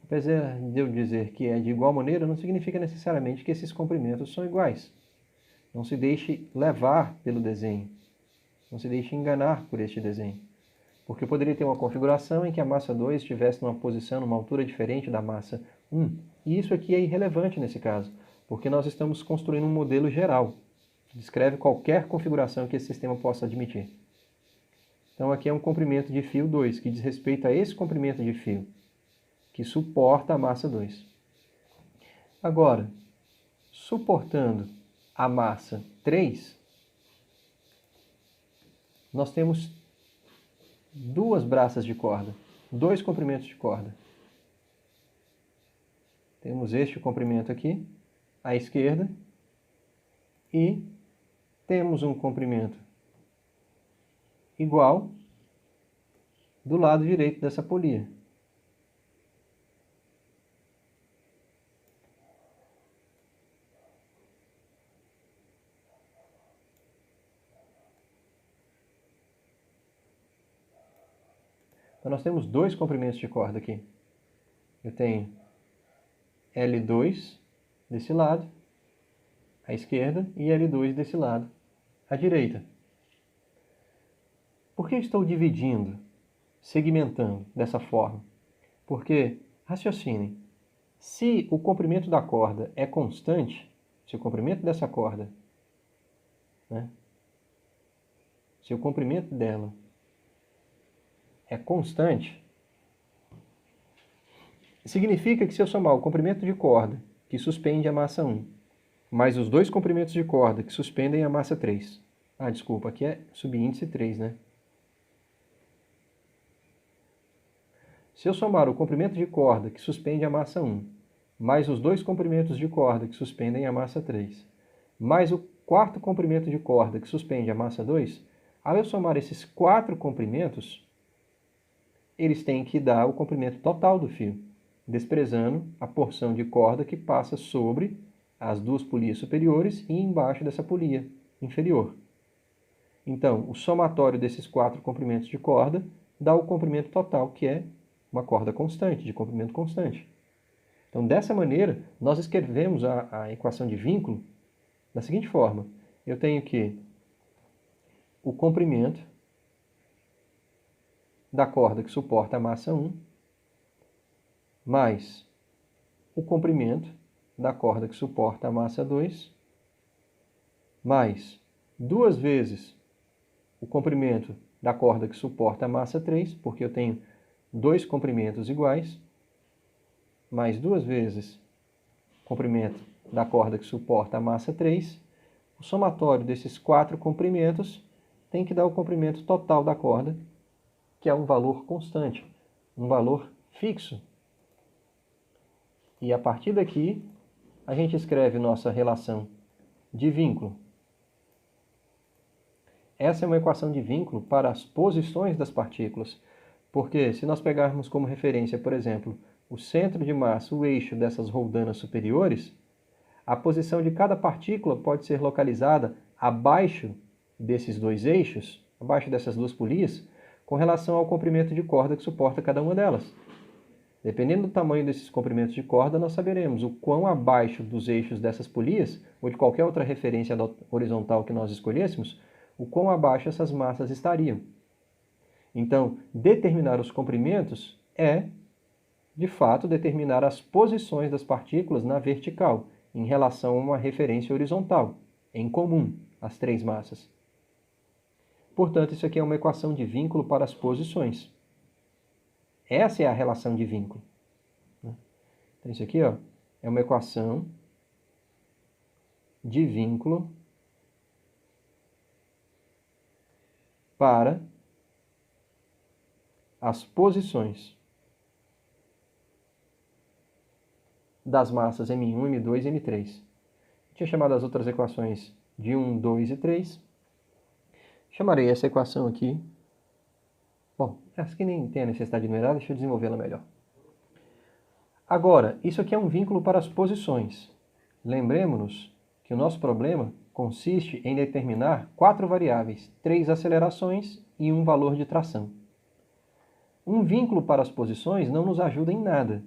Apesar de eu dizer que é de igual maneira, não significa necessariamente que esses comprimentos são iguais. Não se deixe levar pelo desenho. Não se deixe enganar por este desenho. Porque eu poderia ter uma configuração em que a massa 2 estivesse numa posição, numa altura diferente da massa 1. E isso aqui é irrelevante nesse caso, porque nós estamos construindo um modelo geral, que descreve qualquer configuração que esse sistema possa admitir. Então aqui é um comprimento de fio 2, que diz respeito a esse comprimento de fio, que suporta a massa 2. Agora, suportando a massa 3, nós temos 2 braças de corda, 2 comprimentos de corda. Temos este comprimento aqui, à esquerda, e temos um comprimento igual do lado direito dessa polia. Então nós temos 2 comprimentos de corda aqui. Eu tenho L2 desse lado, à esquerda, e L2 desse lado, à direita. Por que eu estou dividindo, segmentando dessa forma? Porque, raciocinem, se o comprimento da corda é constante, se o comprimento dessa corda, né, se o comprimento dela é constante, significa que se eu somar o comprimento de corda que suspende a massa 1, mais os dois comprimentos de corda que suspendem a massa 3. Ah, desculpa, aqui é subíndice 3, né? Se eu somar o comprimento de corda que suspende a massa 1, mais os dois comprimentos de corda que suspendem a massa 3, mais o quarto comprimento de corda que suspende a massa 2, ao eu somar esses 4 comprimentos, eles têm que dar o comprimento total do fio, desprezando a porção de corda que passa sobre as duas polias superiores e embaixo dessa polia inferior. Então, o somatório desses 4 comprimentos de corda dá o comprimento total, que é uma corda constante, de comprimento constante. Então, dessa maneira, nós escrevemos a equação de vínculo da seguinte forma. Eu tenho que o comprimento da corda que suporta a massa 1 mais o comprimento da corda que suporta a massa 2 mais 2 vezes o comprimento da corda que suporta a massa 3, porque eu tenho 2 comprimentos iguais, mais 2 vezes o comprimento da corda que suporta a massa 3. O somatório desses 4 comprimentos tem que dar o comprimento total da corda, que é um valor constante, um valor fixo. E a partir daqui, a gente escreve nossa relação de vínculo. Essa é uma equação de vínculo para as posições das partículas, porque se nós pegarmos como referência, por exemplo, o centro de massa, o eixo dessas roldanas superiores, a posição de cada partícula pode ser localizada abaixo desses dois eixos, abaixo dessas duas polias, com relação ao comprimento de corda que suporta cada uma delas. Dependendo do tamanho desses comprimentos de corda, nós saberemos o quão abaixo dos eixos dessas polias, ou de qualquer outra referência horizontal que nós escolhêssemos, o quão abaixo essas massas estariam. Então, determinar os comprimentos é, de fato, determinar as posições das partículas na vertical, em relação a uma referência horizontal, em comum, as 3 massas. Portanto, isso aqui é uma equação de vínculo para as posições. Essa é a relação de vínculo. Então, isso aqui é uma equação de vínculo para as posições das massas M1, M2 e M3. Tinha chamado as outras equações de 1, 2 e 3. Chamarei essa equação aqui. Bom, essa que nem tem a necessidade de numerar, deixa eu desenvolvê-la melhor. Agora, isso aqui é um vínculo para as posições. Lembremos-nos que o nosso problema consiste em determinar 4 variáveis, 3 acelerações e um valor de tração. Um vínculo para as posições não nos ajuda em nada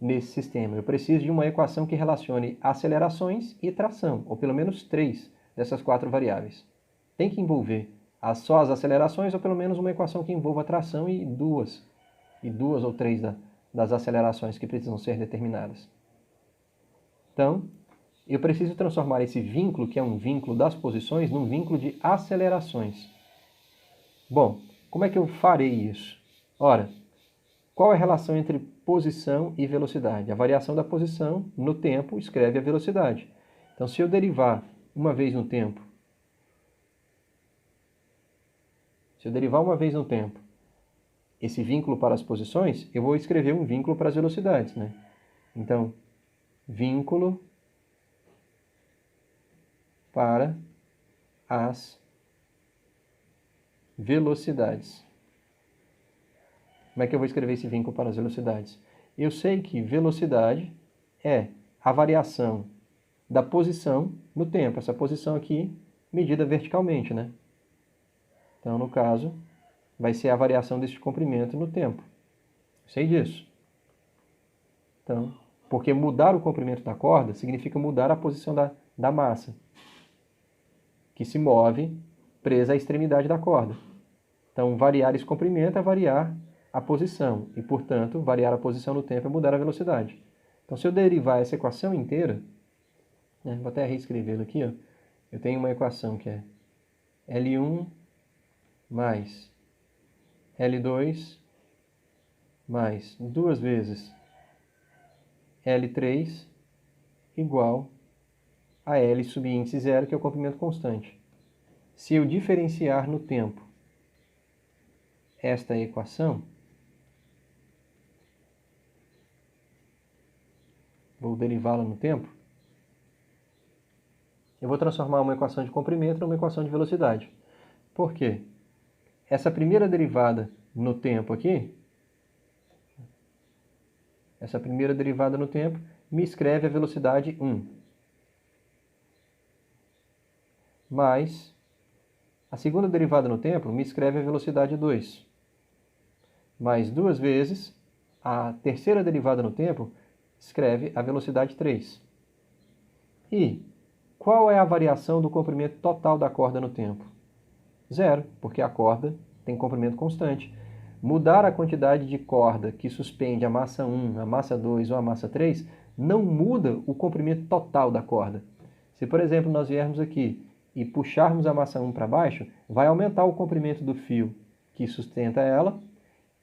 nesse sistema. Eu preciso de uma equação que relacione acelerações e tração, ou pelo menos 3 dessas 4 variáveis. Tem que envolver só as acelerações, ou pelo menos uma equação que envolva a tração e duas ou 3 das acelerações que precisam ser determinadas. Então, eu preciso transformar esse vínculo, que é um vínculo das posições, num vínculo de acelerações. Bom, como é que eu farei isso? Ora, qual é a relação entre posição e velocidade? A variação da posição no tempo escreve a velocidade. Então, se eu derivar uma vez no tempo, esse vínculo para as posições, eu vou escrever um vínculo para as velocidades, né? Então, vínculo para as velocidades. Como é que eu vou escrever esse vínculo para as velocidades? Eu sei que velocidade é a variação da posição no tempo. Essa posição aqui medida verticalmente, né? Então, no caso, vai ser a variação desse comprimento no tempo. Sei disso. Então, porque mudar o comprimento da corda significa mudar a posição da massa, que se move presa à extremidade da corda. Então, variar esse comprimento é variar a posição. E, portanto, variar a posição no tempo é mudar a velocidade. Então, se eu derivar essa equação inteira, né, vou até reescrevê-la aqui, ó, eu tenho uma equação que é L1 mais L2 mais 2 vezes L3 igual a L subíndice zero, que é o comprimento constante. Se eu diferenciar no tempo esta equação, vou derivá-la no tempo, eu vou transformar uma equação de comprimento numa equação de velocidade. Por quê? Essa primeira derivada no tempo aqui, me escreve a velocidade 1. Mais a segunda derivada no tempo me escreve a velocidade 2. Mais 2 vezes a terceira derivada no tempo escreve a velocidade 3. E qual é a variação do comprimento total da corda no tempo? Zero, porque a corda tem comprimento constante. Mudar a quantidade de corda que suspende a massa 1, a massa 2 ou a massa 3 não muda o comprimento total da corda. Se, por exemplo, nós viermos aqui e puxarmos a massa 1 para baixo, vai aumentar o comprimento do fio que sustenta ela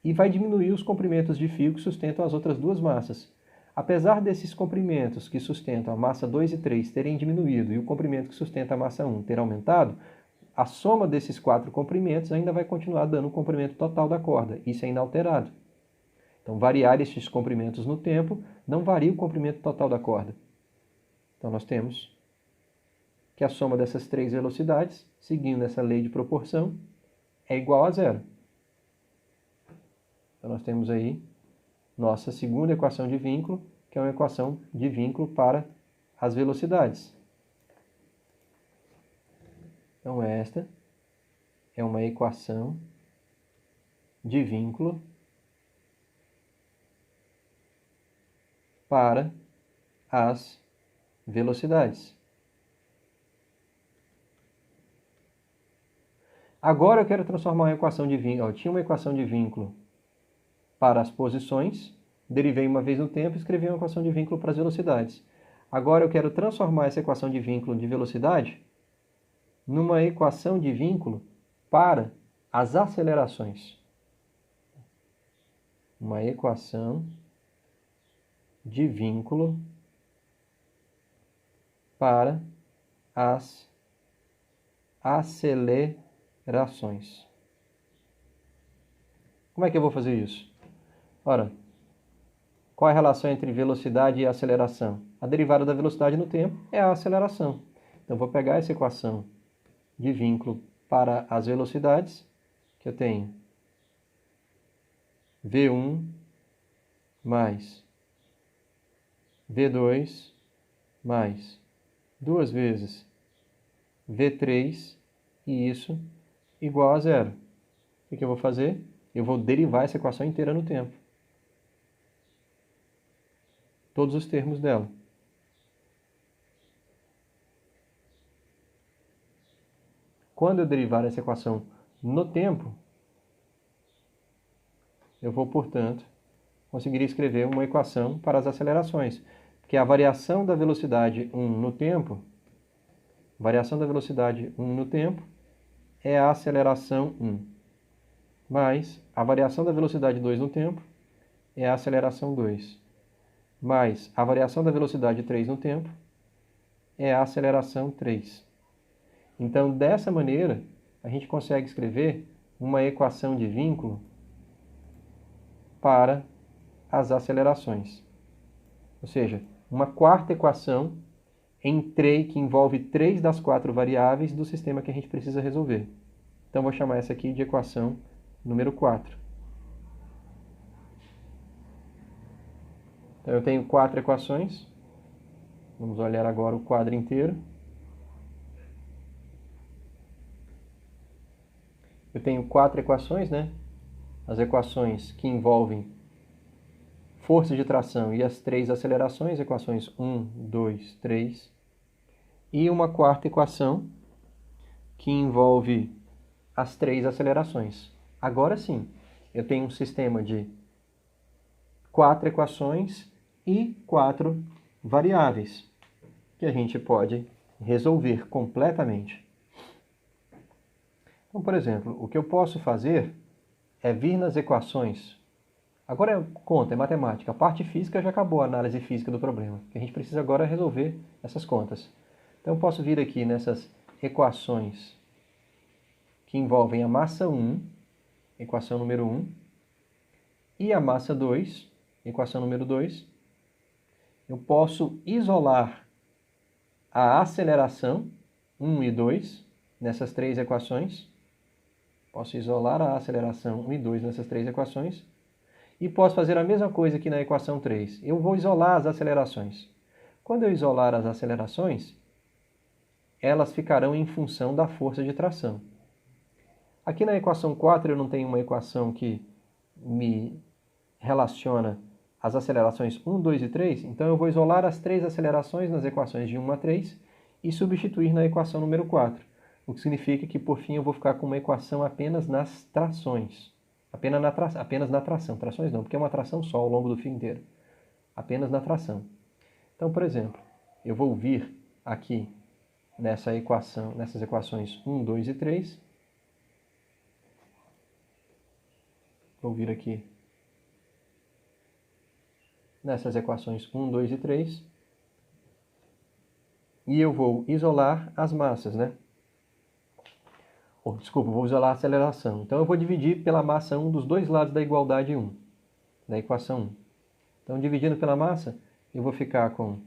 e vai diminuir os comprimentos de fio que sustentam as outras duas massas. Apesar desses comprimentos que sustentam a massa 2 e 3 terem diminuído e o comprimento que sustenta a massa 1 ter aumentado, a soma desses 4 comprimentos ainda vai continuar dando o comprimento total da corda. Isso é inalterado. Então, variar esses comprimentos no tempo não varia o comprimento total da corda. Então, nós temos que a soma dessas 3 velocidades, seguindo essa lei de proporção, é igual a zero. Então, nós temos aí nossa segunda equação de vínculo, que é uma equação de vínculo para as velocidades. Então, esta é uma equação de vínculo para as velocidades. Agora eu quero transformar uma equação de vínculo. Eu tinha uma equação de vínculo para as posições, derivei uma vez no tempo e escrevi uma equação de vínculo para as velocidades. Agora eu quero transformar essa equação de vínculo de velocidade numa equação de vínculo para as acelerações. Uma equação de vínculo para as acelerações. Como é que eu vou fazer isso? Ora, qual é a relação entre velocidade e aceleração? A derivada da velocidade no tempo é a aceleração. Então, eu vou pegar essa equação de vínculo para as velocidades, que eu tenho V1 mais V2 mais 2 vezes V3, e isso igual a zero. O que eu vou fazer? Eu vou derivar essa equação inteira no tempo. Todos os termos dela. Quando eu derivar essa equação no tempo, eu vou, portanto, conseguir escrever uma equação para as acelerações, porque a variação da velocidade 1 no tempo, é a aceleração 1, mais a variação da velocidade 2 no tempo é a aceleração 2, mais a variação da velocidade 3 no tempo é a aceleração 3. Então, dessa maneira, a gente consegue escrever uma equação de vínculo para as acelerações. Ou seja, uma quarta equação que envolve 3 das 4 variáveis do sistema que a gente precisa resolver. Então, vou chamar essa aqui de equação número 4. Então, eu tenho 4 equações. Vamos olhar agora o quadro inteiro. Eu tenho 4 equações, né? As equações que envolvem força de tração e as 3 acelerações, equações 1, 2, 3. E uma quarta equação que envolve as 3 acelerações. Agora sim, eu tenho um sistema de 4 equações e 4 variáveis que a gente pode resolver completamente. Então, por exemplo, o que eu posso fazer é vir nas equações. Agora é conta, é matemática. A parte física já acabou, a análise física do problema. O que a gente precisa agora é resolver essas contas. Então eu posso vir aqui nessas equações que envolvem a massa 1, equação número 1, e a massa 2, equação número 2. Eu posso isolar a aceleração 1 e 2 nessas três equações. Posso isolar a aceleração 1 e 2 nessas três equações. E posso fazer a mesma coisa aqui na equação 3. Eu vou isolar as acelerações. Quando eu isolar as acelerações, elas ficarão em função da força de tração. Aqui na equação 4 eu não tenho uma equação que me relaciona as acelerações 1, 2 e 3, então eu vou isolar as três acelerações nas equações de 1 a 3 e substituir na equação número 4, o que significa que, por fim, eu vou ficar com uma equação apenas nas trações. Apenas na tração. Trações não, porque é uma tração só ao longo do fio inteiro. Apenas na tração. Então, por exemplo, eu vou vir aqui nessas equações 1, 2 e 3. Vou vir aqui nessas equações 1, 2 e 3. E eu vou isolar as massas, né? Desculpa, vou isolar a aceleração. Então eu vou dividir pela massa 1 dos dois lados da igualdade 1, da equação 1. Então, dividindo pela massa, eu vou ficar com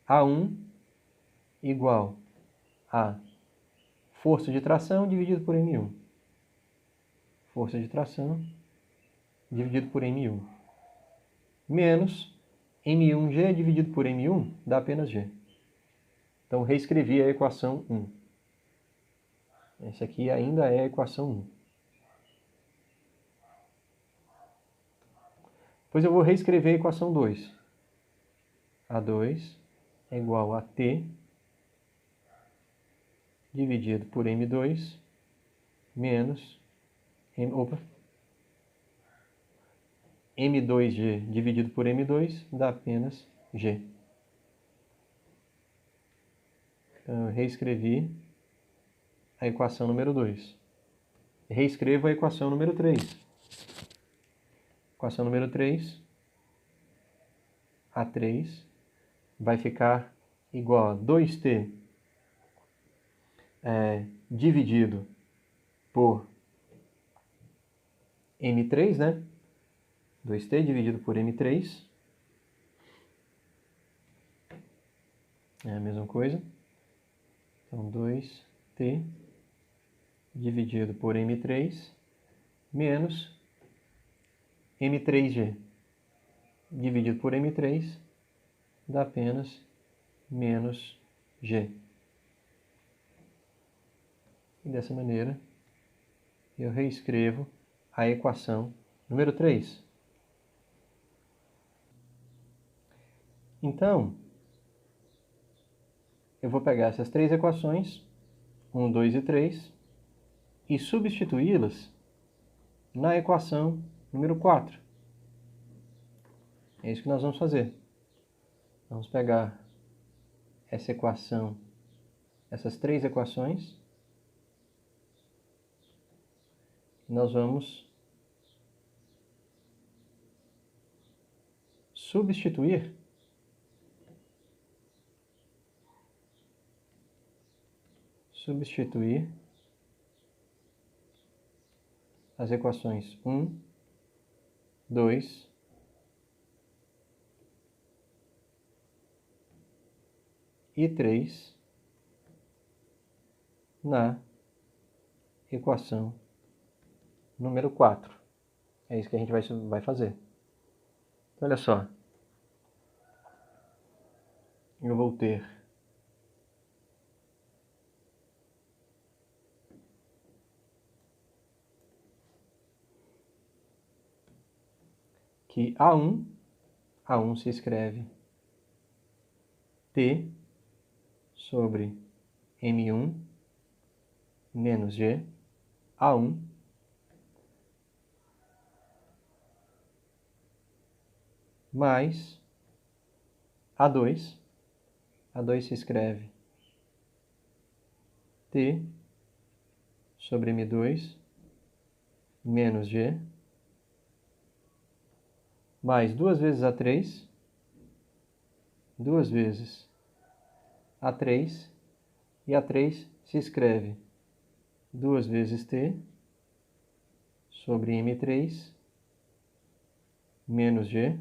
A1 igual a força de tração dividido por M1. Força de tração dividido por M1. Menos M1G dividido por M1 dá apenas G. Então, reescrevi a equação 1. Essa aqui ainda é a equação 1. Depois eu vou reescrever a equação 2. A2 é igual a T dividido por M2 menos M2G dividido por M2 dá apenas G. Então, eu reescrevi a equação número 2. Reescrevo a equação número 3. Equação número 3, A3, vai ficar igual a 2T dividido por M3, né? 2T dividido por M3. É a mesma coisa. Então, 2T dividido por M3 menos M3G dividido por M3 dá apenas menos G. E dessa maneira, eu reescrevo a equação número 3. Então, eu vou pegar essas três equações, 1, 2 e 3, e substituí-las na equação número 4. É isso que nós vamos fazer. Vamos pegar essa equação, essas três equações, e nós vamos substituir as equações 1, 2 e 3 na equação número 4. É isso que a gente vai fazer. Então, olha só. Eu vou ter que A1 se escreve T sobre M1 menos G, A1 mais A2. A2 se escreve T sobre M2 menos G, mais 2 vezes A3, 2 vezes A3, e A3 se escreve 2 vezes T sobre M3 menos G.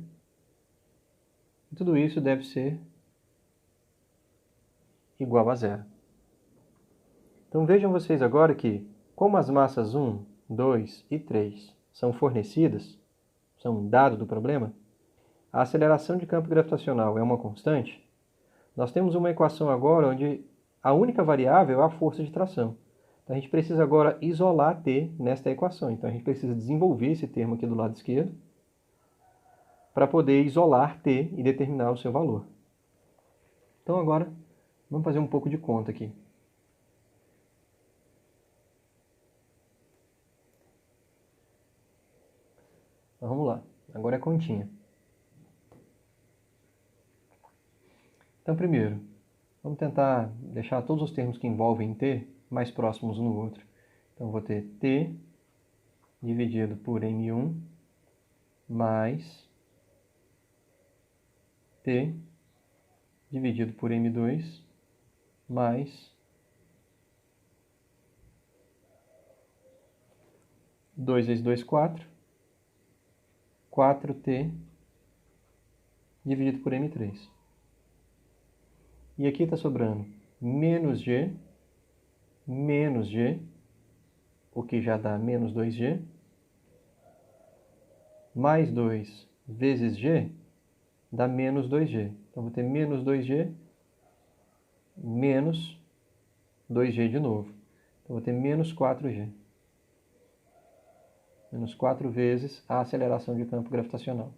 E tudo isso deve ser igual a zero. Então vejam vocês agora que, como as massas 1, 2 e 3 são fornecidas, são um dado do problema, a aceleração de campo gravitacional é uma constante, nós temos uma equação agora onde a única variável é a força de tração. Então a gente precisa agora isolar T nesta equação. Então a gente precisa desenvolver esse termo aqui do lado esquerdo para poder isolar T e determinar o seu valor. Então agora vamos fazer um pouco de conta aqui. Então, vamos lá, agora é continha. Então primeiro, vamos tentar deixar todos os termos que envolvem T mais próximos um do outro. Então eu vou ter T dividido por M1 mais T dividido por M2 mais 2 vezes 2, 4. 4T dividido por M3. E aqui está sobrando menos G, o que já dá menos 2G, mais 2 vezes G dá menos 2G. Então, vou ter menos 2G, menos 2G de novo. Então, vou ter menos 4G. Menos 4 vezes a aceleração de campo gravitacional.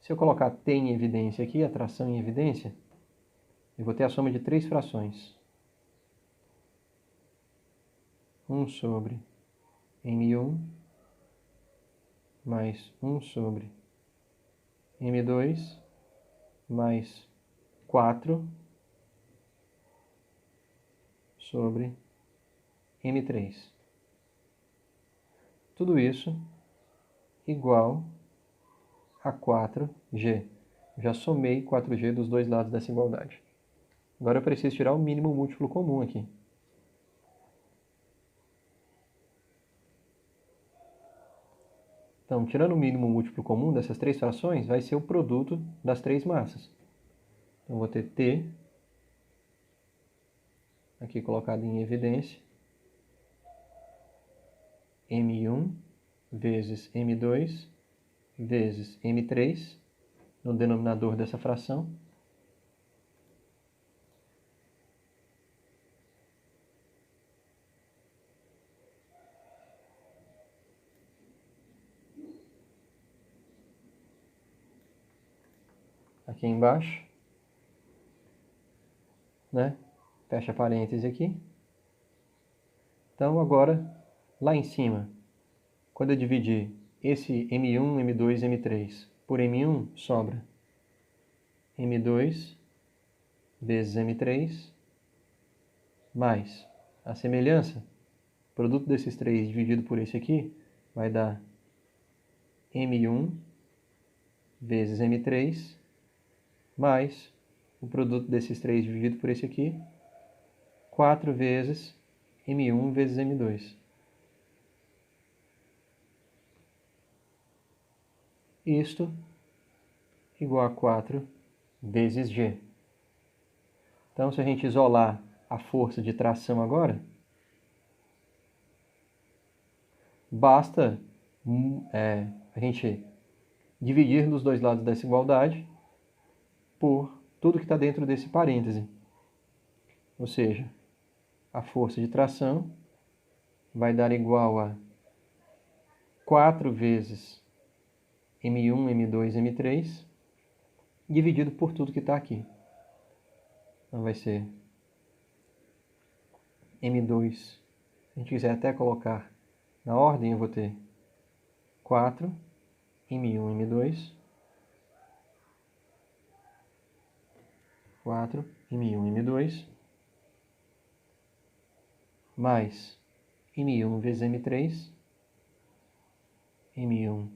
Se eu colocar T em evidência aqui, a tração em evidência, eu vou ter a soma de 3 frações. 1 sobre M1 mais 1 sobre M2 mais 4 sobre M3. Tudo isso igual a 4G. Já somei 4G dos dois lados dessa igualdade. Agora eu preciso tirar o mínimo múltiplo comum aqui. Então, tirando o mínimo múltiplo comum dessas três frações, vai ser o produto das três massas. Então, eu vou ter T, aqui colocado em evidência, M1 vezes M2 vezes M3, no denominador dessa fração. Aqui embaixo, né? Fecha parêntese aqui. Então, agora, lá em cima, quando eu dividir esse M1, M2, M3 por M1, sobra M2 vezes M3 mais a semelhança, o produto desses três dividido por esse aqui, vai dar M1 vezes M3 mais o produto desses três dividido por esse aqui, 4 vezes M1 vezes M2. Isto igual a 4 vezes G. Então, se a gente isolar a força de tração agora, basta a gente dividir nos dois lados dessa igualdade por tudo que está dentro desse parêntese. Ou seja, a força de tração vai dar igual a 4 vezes M1, M2, M3, dividido por tudo que está aqui. Então vai ser M2 a gente quiser até colocar na ordem, eu vou ter 4, M1, M2, 4, M1, M2, mais M1 vezes M3, M1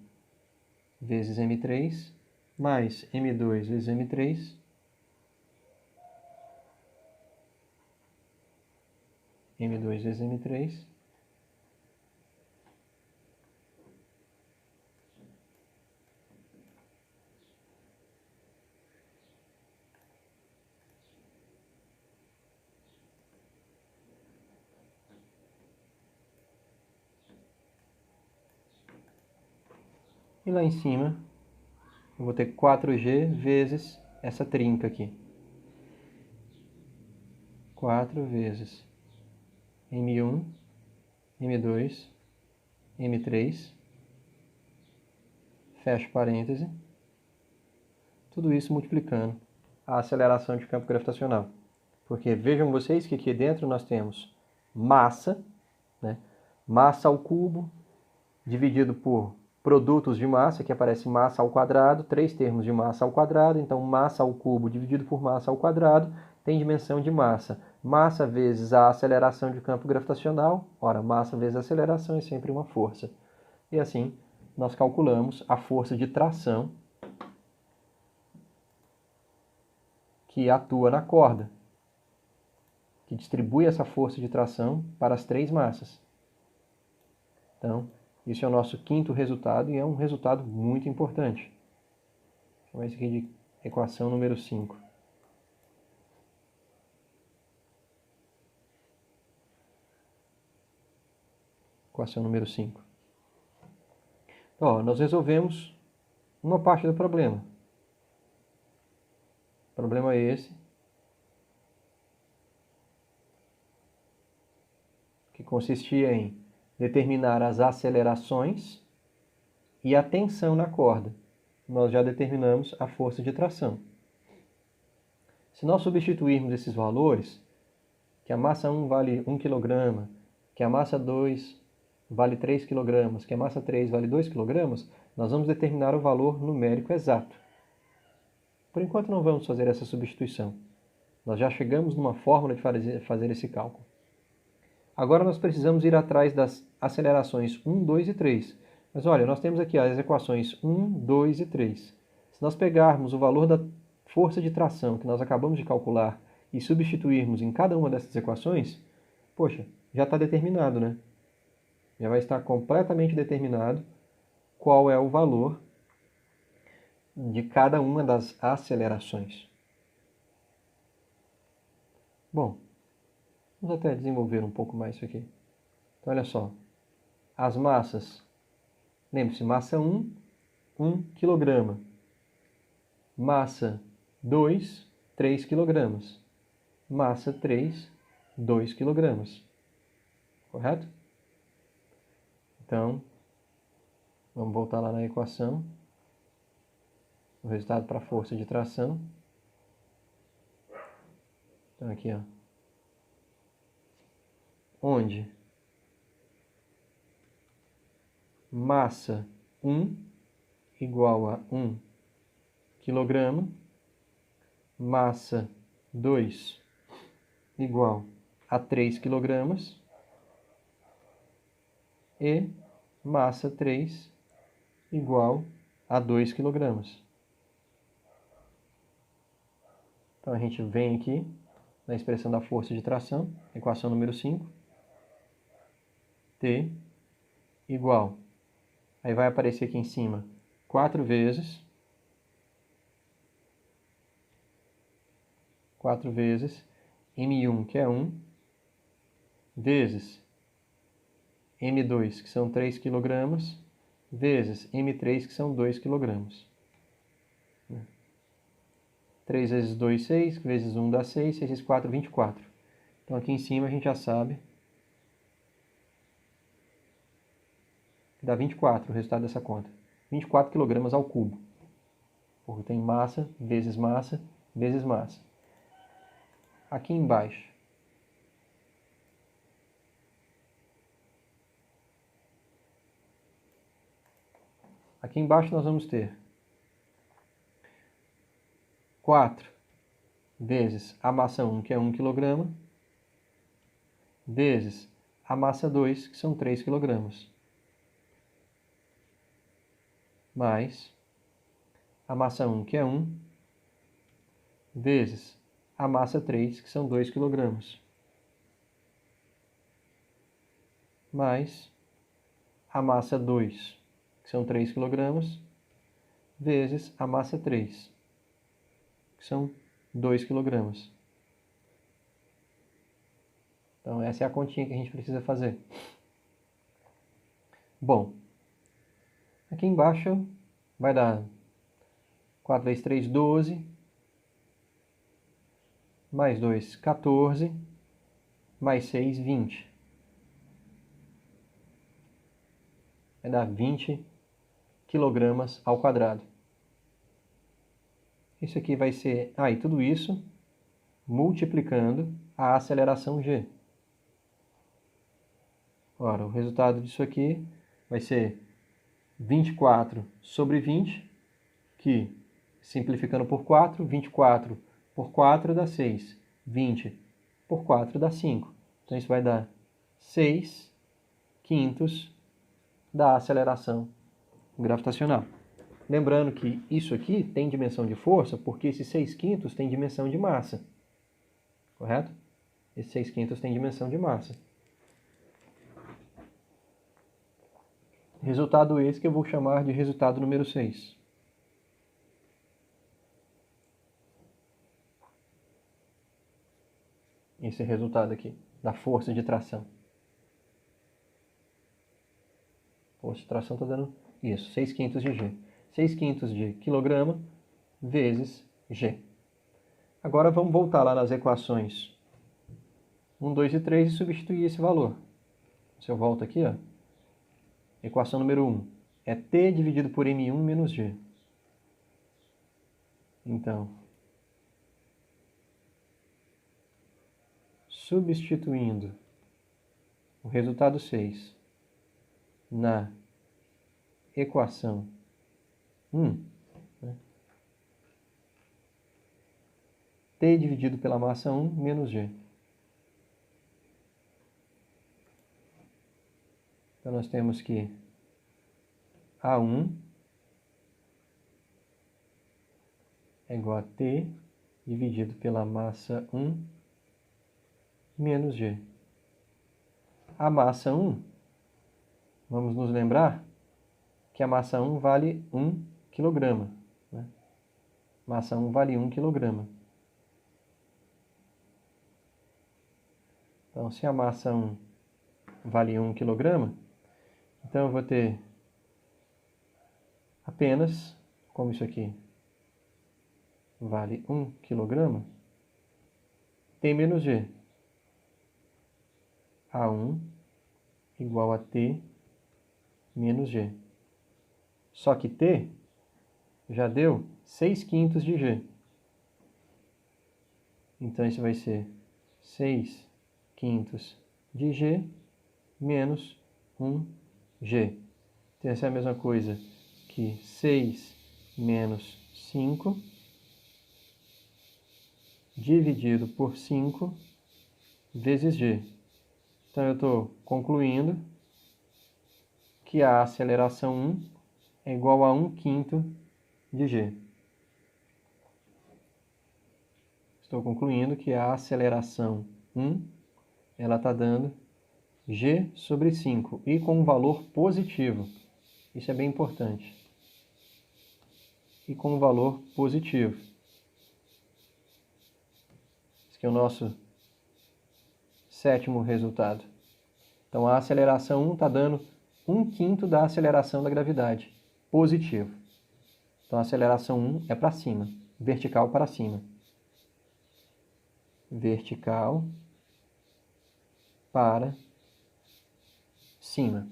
vezes M3, mais M2 vezes M3, M2 vezes M3, e lá em cima eu vou ter 4G vezes essa trinca aqui. 4 vezes M1, M2, M3, fecho parêntese, tudo isso multiplicando a aceleração de campo gravitacional. Porque vejam vocês que aqui dentro nós temos massa, né? Massa ao cubo, dividido por produtos de massa, que aparece massa ao quadrado, 3 termos de massa ao quadrado, então massa ao cubo dividido por massa ao quadrado tem dimensão de massa. Massa vezes a aceleração de campo gravitacional, ora, massa vezes a aceleração é sempre uma força. E assim, nós calculamos a força de tração que atua na corda, que distribui essa força de tração para as 3 massas. Então, esse é o nosso quinto resultado e é um resultado muito importante. Vou chamar isso aqui de equação número 5. Equação número 5. Então, nós resolvemos uma parte do problema. O problema é esse, que consistia em determinar as acelerações e a tensão na corda. Nós já determinamos a força de tração. Se nós substituirmos esses valores, que a massa 1 vale 1 kg, que a massa 2 vale 3 kg, que a massa 3 vale 2 kg, nós vamos determinar o valor numérico exato. Por enquanto não vamos fazer essa substituição. Nós já chegamos numa fórmula de fazer esse cálculo. Agora nós precisamos ir atrás das acelerações 1, 2 e 3. Mas olha, nós temos aqui as equações 1, 2 e 3. Se nós pegarmos o valor da força de tração que nós acabamos de calcular e substituirmos em cada uma dessas equações, poxa, já está determinado, né? Já vai estar completamente determinado qual é o valor de cada uma das acelerações. Bom, vamos até desenvolver um pouco mais isso aqui. Então, olha só. As massas. Lembre-se, massa 1, 1 kg. Massa 2, 3 kg. Massa 3, 2 kg. Correto? Então, vamos voltar lá na equação. O resultado para a força de tração. Então, aqui, ó. Onde massa 1 igual a 1 kg, massa 2 igual a 3 kg e massa 3 igual a 2 kg. Então a gente vem aqui na expressão da força de tração, equação número 5, T igual, aí vai aparecer aqui em cima 4 vezes M1, que é 1, vezes M2, que são 3 kg, vezes M3, que são 2 kg. 3 vezes 2, 6, vezes 1 dá 6, 6 vezes 4, 24. Então aqui em cima a gente já sabe que dá 24 o resultado dessa conta. 24 kg ao cubo. Porque tem massa, vezes massa, vezes massa. Aqui embaixo, Aqui embaixo nós vamos ter 4 vezes a massa 1, que é 1 kg, vezes a massa 2, que são 3 kg, mais a massa 1, que é 1, vezes a massa 3, que são 2 kg, mais a massa 2, que são 3 kg, vezes a massa 3, que são 2 kg. Então, essa é a continha que a gente precisa fazer. Bom, aqui embaixo vai dar 4 vezes 3, 12, mais 2, 14, mais 6, 20. Vai dar 20 kg ao quadrado. Isso aqui vai ser... e tudo isso multiplicando a aceleração g. Ora, o resultado disso aqui vai ser 24 sobre 20, que, simplificando por 4, 24 por 4 dá 6. 20 por 4 dá 5. Então, isso vai dar 6 quintos da aceleração gravitacional. Lembrando que isso aqui tem dimensão de força, porque esses 6 quintos tem dimensão de massa. Correto? Esses 6 quintos tem dimensão de massa. Resultado esse que eu vou chamar de resultado número 6. Esse resultado aqui, da força de tração. Força de tração está dando isso, 6 quintos de G. 6 quintos de quilograma vezes G. Agora vamos voltar lá nas equações 1, 2 e 3 e substituir esse valor. Se eu volto aqui, ó, equação número 1 é T dividido por M1 menos G. Então, substituindo o resultado 6 na equação 1, né? T dividido pela massa 1 menos G. Então, nós temos que A1 é igual a T dividido pela massa 1 menos G. A massa 1, vamos nos lembrar que a massa 1 vale 1 kg. Né? Massa 1 vale 1 kg. Então, se a massa 1 vale 1 kg, então eu vou ter apenas, como isso aqui vale 1 kg, T menos G. A1 igual a T menos G. Só que T já deu 6 quintos de G. Então, isso vai ser 6 quintos de G menos 1G. Então, essa é a mesma coisa que 6 menos 5 dividido por 5 vezes G. Então, eu estou concluindo que a aceleração 1 é igual a 1 quinto de G. Estou concluindo que a aceleração 1 ela está dando G sobre 5 e com um valor positivo. Isso é bem importante. E com um valor positivo. Esse aqui é o nosso 7º resultado. Então, a aceleração 1 está dando 1 quinto da aceleração da gravidade. Positivo. Então, a aceleração 1 é para cima. Vertical para cima. Vertical para cima.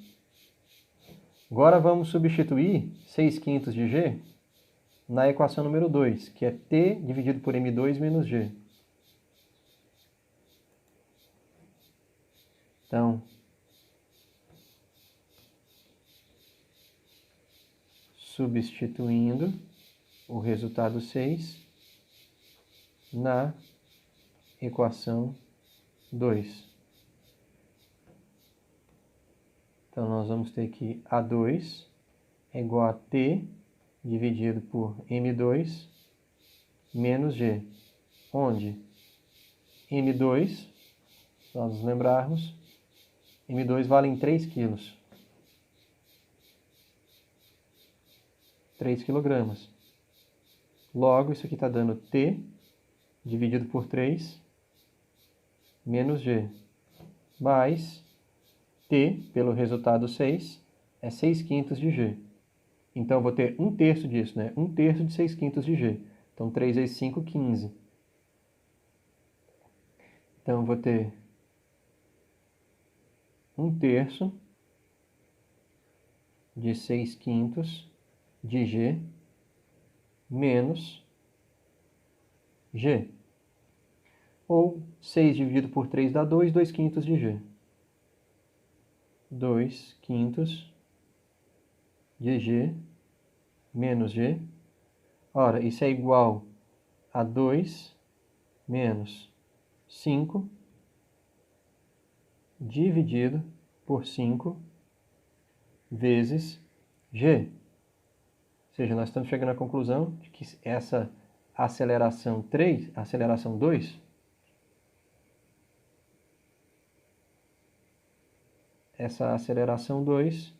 Agora vamos substituir 6 quintos de G na equação número 2, que é T dividido por M2 menos G. Então, substituindo o resultado 6 na equação 2. Então, nós vamos ter que A2 é igual a T dividido por M2 menos G, onde M2, se nós nos lembrarmos, M2 vale em 3 quilos. 3 quilogramas. Logo, isso aqui está dando T dividido por 3 menos G, mais T, pelo resultado 6, é 6 quintos de G. Então, eu vou ter 1/3 disso, né? 1/3 de 6 quintos de G. Então, 3 vezes 5, 15. Então, eu vou ter 1/3 de 6 quintos de G menos G. Ou 6 dividido por 3 dá 2, 2 quintos de G. 2 quintos de G menos G. Ora, isso é igual a 2 menos 5 dividido por 5 vezes G. Ou seja, nós estamos chegando à conclusão de que essa aceleração 3, aceleração 2, essa aceleração 2,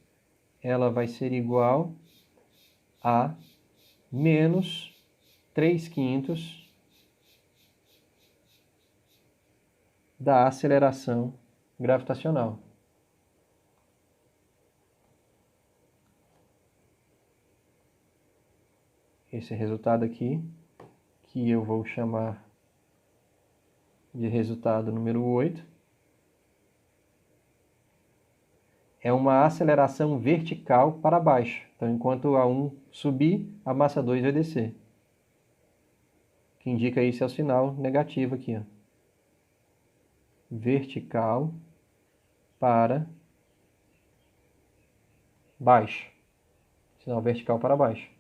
ela vai ser igual a menos 3 quintos da aceleração gravitacional. Esse resultado aqui, que eu vou chamar de resultado número 8, é uma aceleração vertical para baixo. Então, enquanto a 1 subir, a massa 2 vai descer. O que indica isso é o sinal negativo aqui, ó. Vertical para baixo. Sinal vertical para baixo.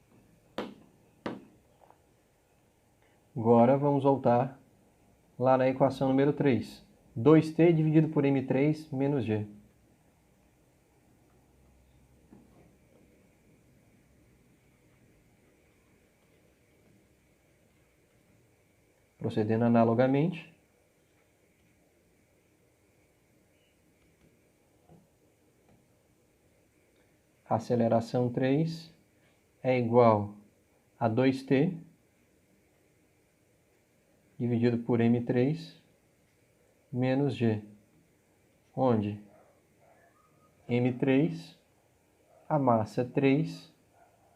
Agora vamos voltar lá na equação número 3. 2t dividido por m3 menos g. Procedendo analogamente. A aceleração 3 é igual a 2t dividido por m3 menos g, onde m3, a massa 3,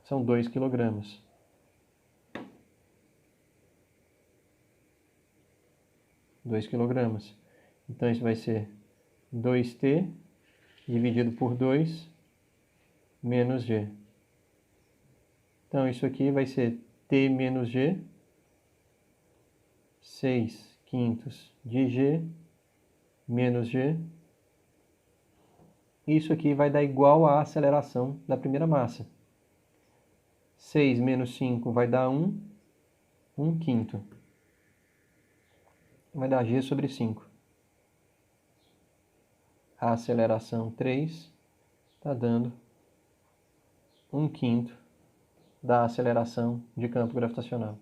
são 2 kg. Então, isso vai ser 2t dividido por 2 menos g. Então, isso aqui vai ser t menos g, 6 quintos de g menos g. Isso aqui vai dar igual à aceleração da primeira massa. 6 menos 5 vai dar 1, 1 quinto. Vai dar g sobre 5. A aceleração 3 está dando 1 quinto da aceleração de campo gravitacional.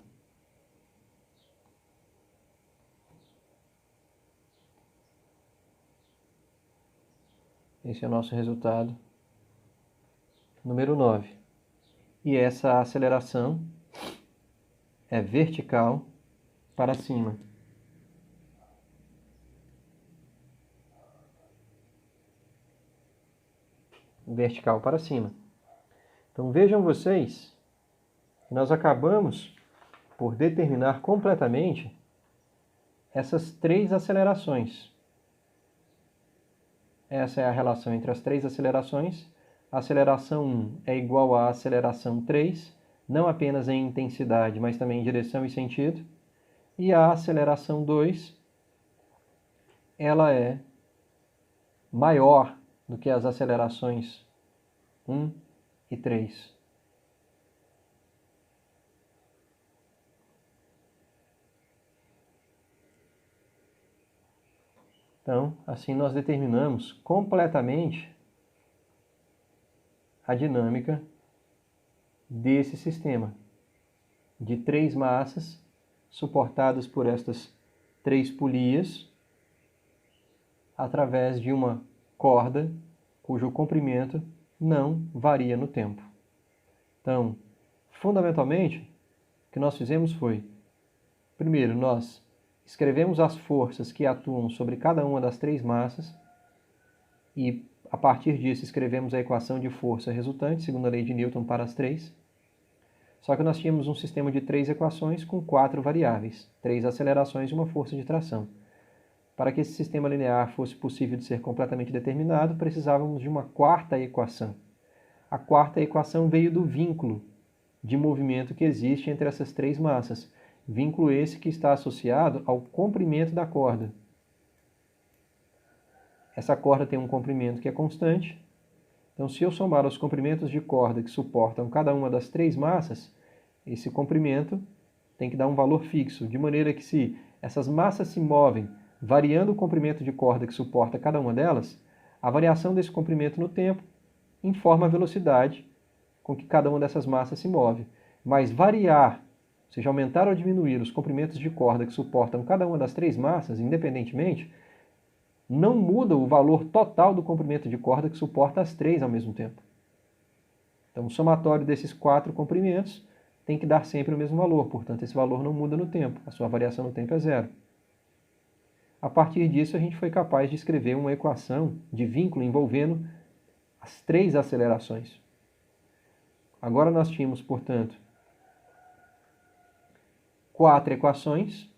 Esse é o nosso resultado número 9. E essa aceleração é vertical para cima. Vertical para cima. Então vejam vocês, nós acabamos por determinar completamente essas 3 acelerações. Essa é a relação entre as 3 acelerações. A aceleração 1 é igual à aceleração 3, não apenas em intensidade, mas também em direção e sentido. E a aceleração 2, ela é maior do que as acelerações 1 e 3. Então, assim nós determinamos completamente a dinâmica desse sistema de 3 massas suportadas por estas 3 polias através de uma corda cujo comprimento não varia no tempo. Então, fundamentalmente, o que nós fizemos foi, primeiro, nós escrevemos as forças que atuam sobre cada uma das 3 massas e, a partir disso, escrevemos a equação de força resultante, segundo a lei de Newton, para as 3. Só que nós tínhamos um sistema de 3 equações com 4 variáveis, 3 acelerações e uma força de tração. Para que esse sistema linear fosse possível de ser completamente determinado, precisávamos de uma 4ª equação. A 4ª equação veio do vínculo de movimento que existe entre essas 3 massas. Vínculo esse que está associado ao comprimento da corda. Essa corda tem um comprimento que é constante. Então, se eu somar os comprimentos de corda que suportam cada uma das 3 massas, esse comprimento tem que dar um valor fixo, de maneira que se essas massas se movem variando o comprimento de corda que suporta cada uma delas, a variação desse comprimento no tempo informa a velocidade com que cada uma dessas massas se move. Mas variar, ou seja, aumentar ou diminuir os comprimentos de corda que suportam cada uma das 3 massas, independentemente, não muda o valor total do comprimento de corda que suporta as 3 ao mesmo tempo. Então, o somatório desses 4 comprimentos tem que dar sempre o mesmo valor, portanto, esse valor não muda no tempo, a sua variação no tempo é 0. A partir disso, a gente foi capaz de escrever uma equação de vínculo envolvendo as 3 acelerações. Agora nós tínhamos, portanto, 4 equações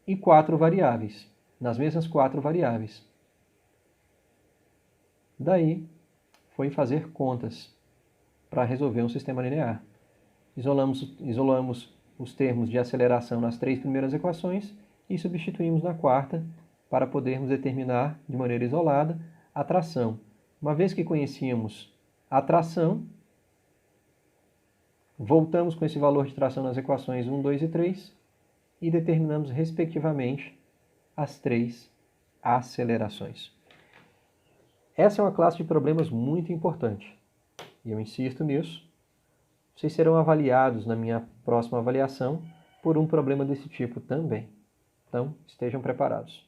e 4 variáveis, nas mesmas 4 variáveis. Daí, foi fazer contas para resolver um sistema linear. Isolamos os termos de aceleração nas 3 primeiras equações e substituímos na 4ª para podermos determinar de maneira isolada a tração. Uma vez que conhecíamos a tração, voltamos com esse valor de tração nas equações 1, 2 e 3 e determinamos, respectivamente, as 3 acelerações. Essa é uma classe de problemas muito importante e eu insisto nisso. Vocês serão avaliados na minha próxima avaliação por um problema desse tipo também. Então, estejam preparados.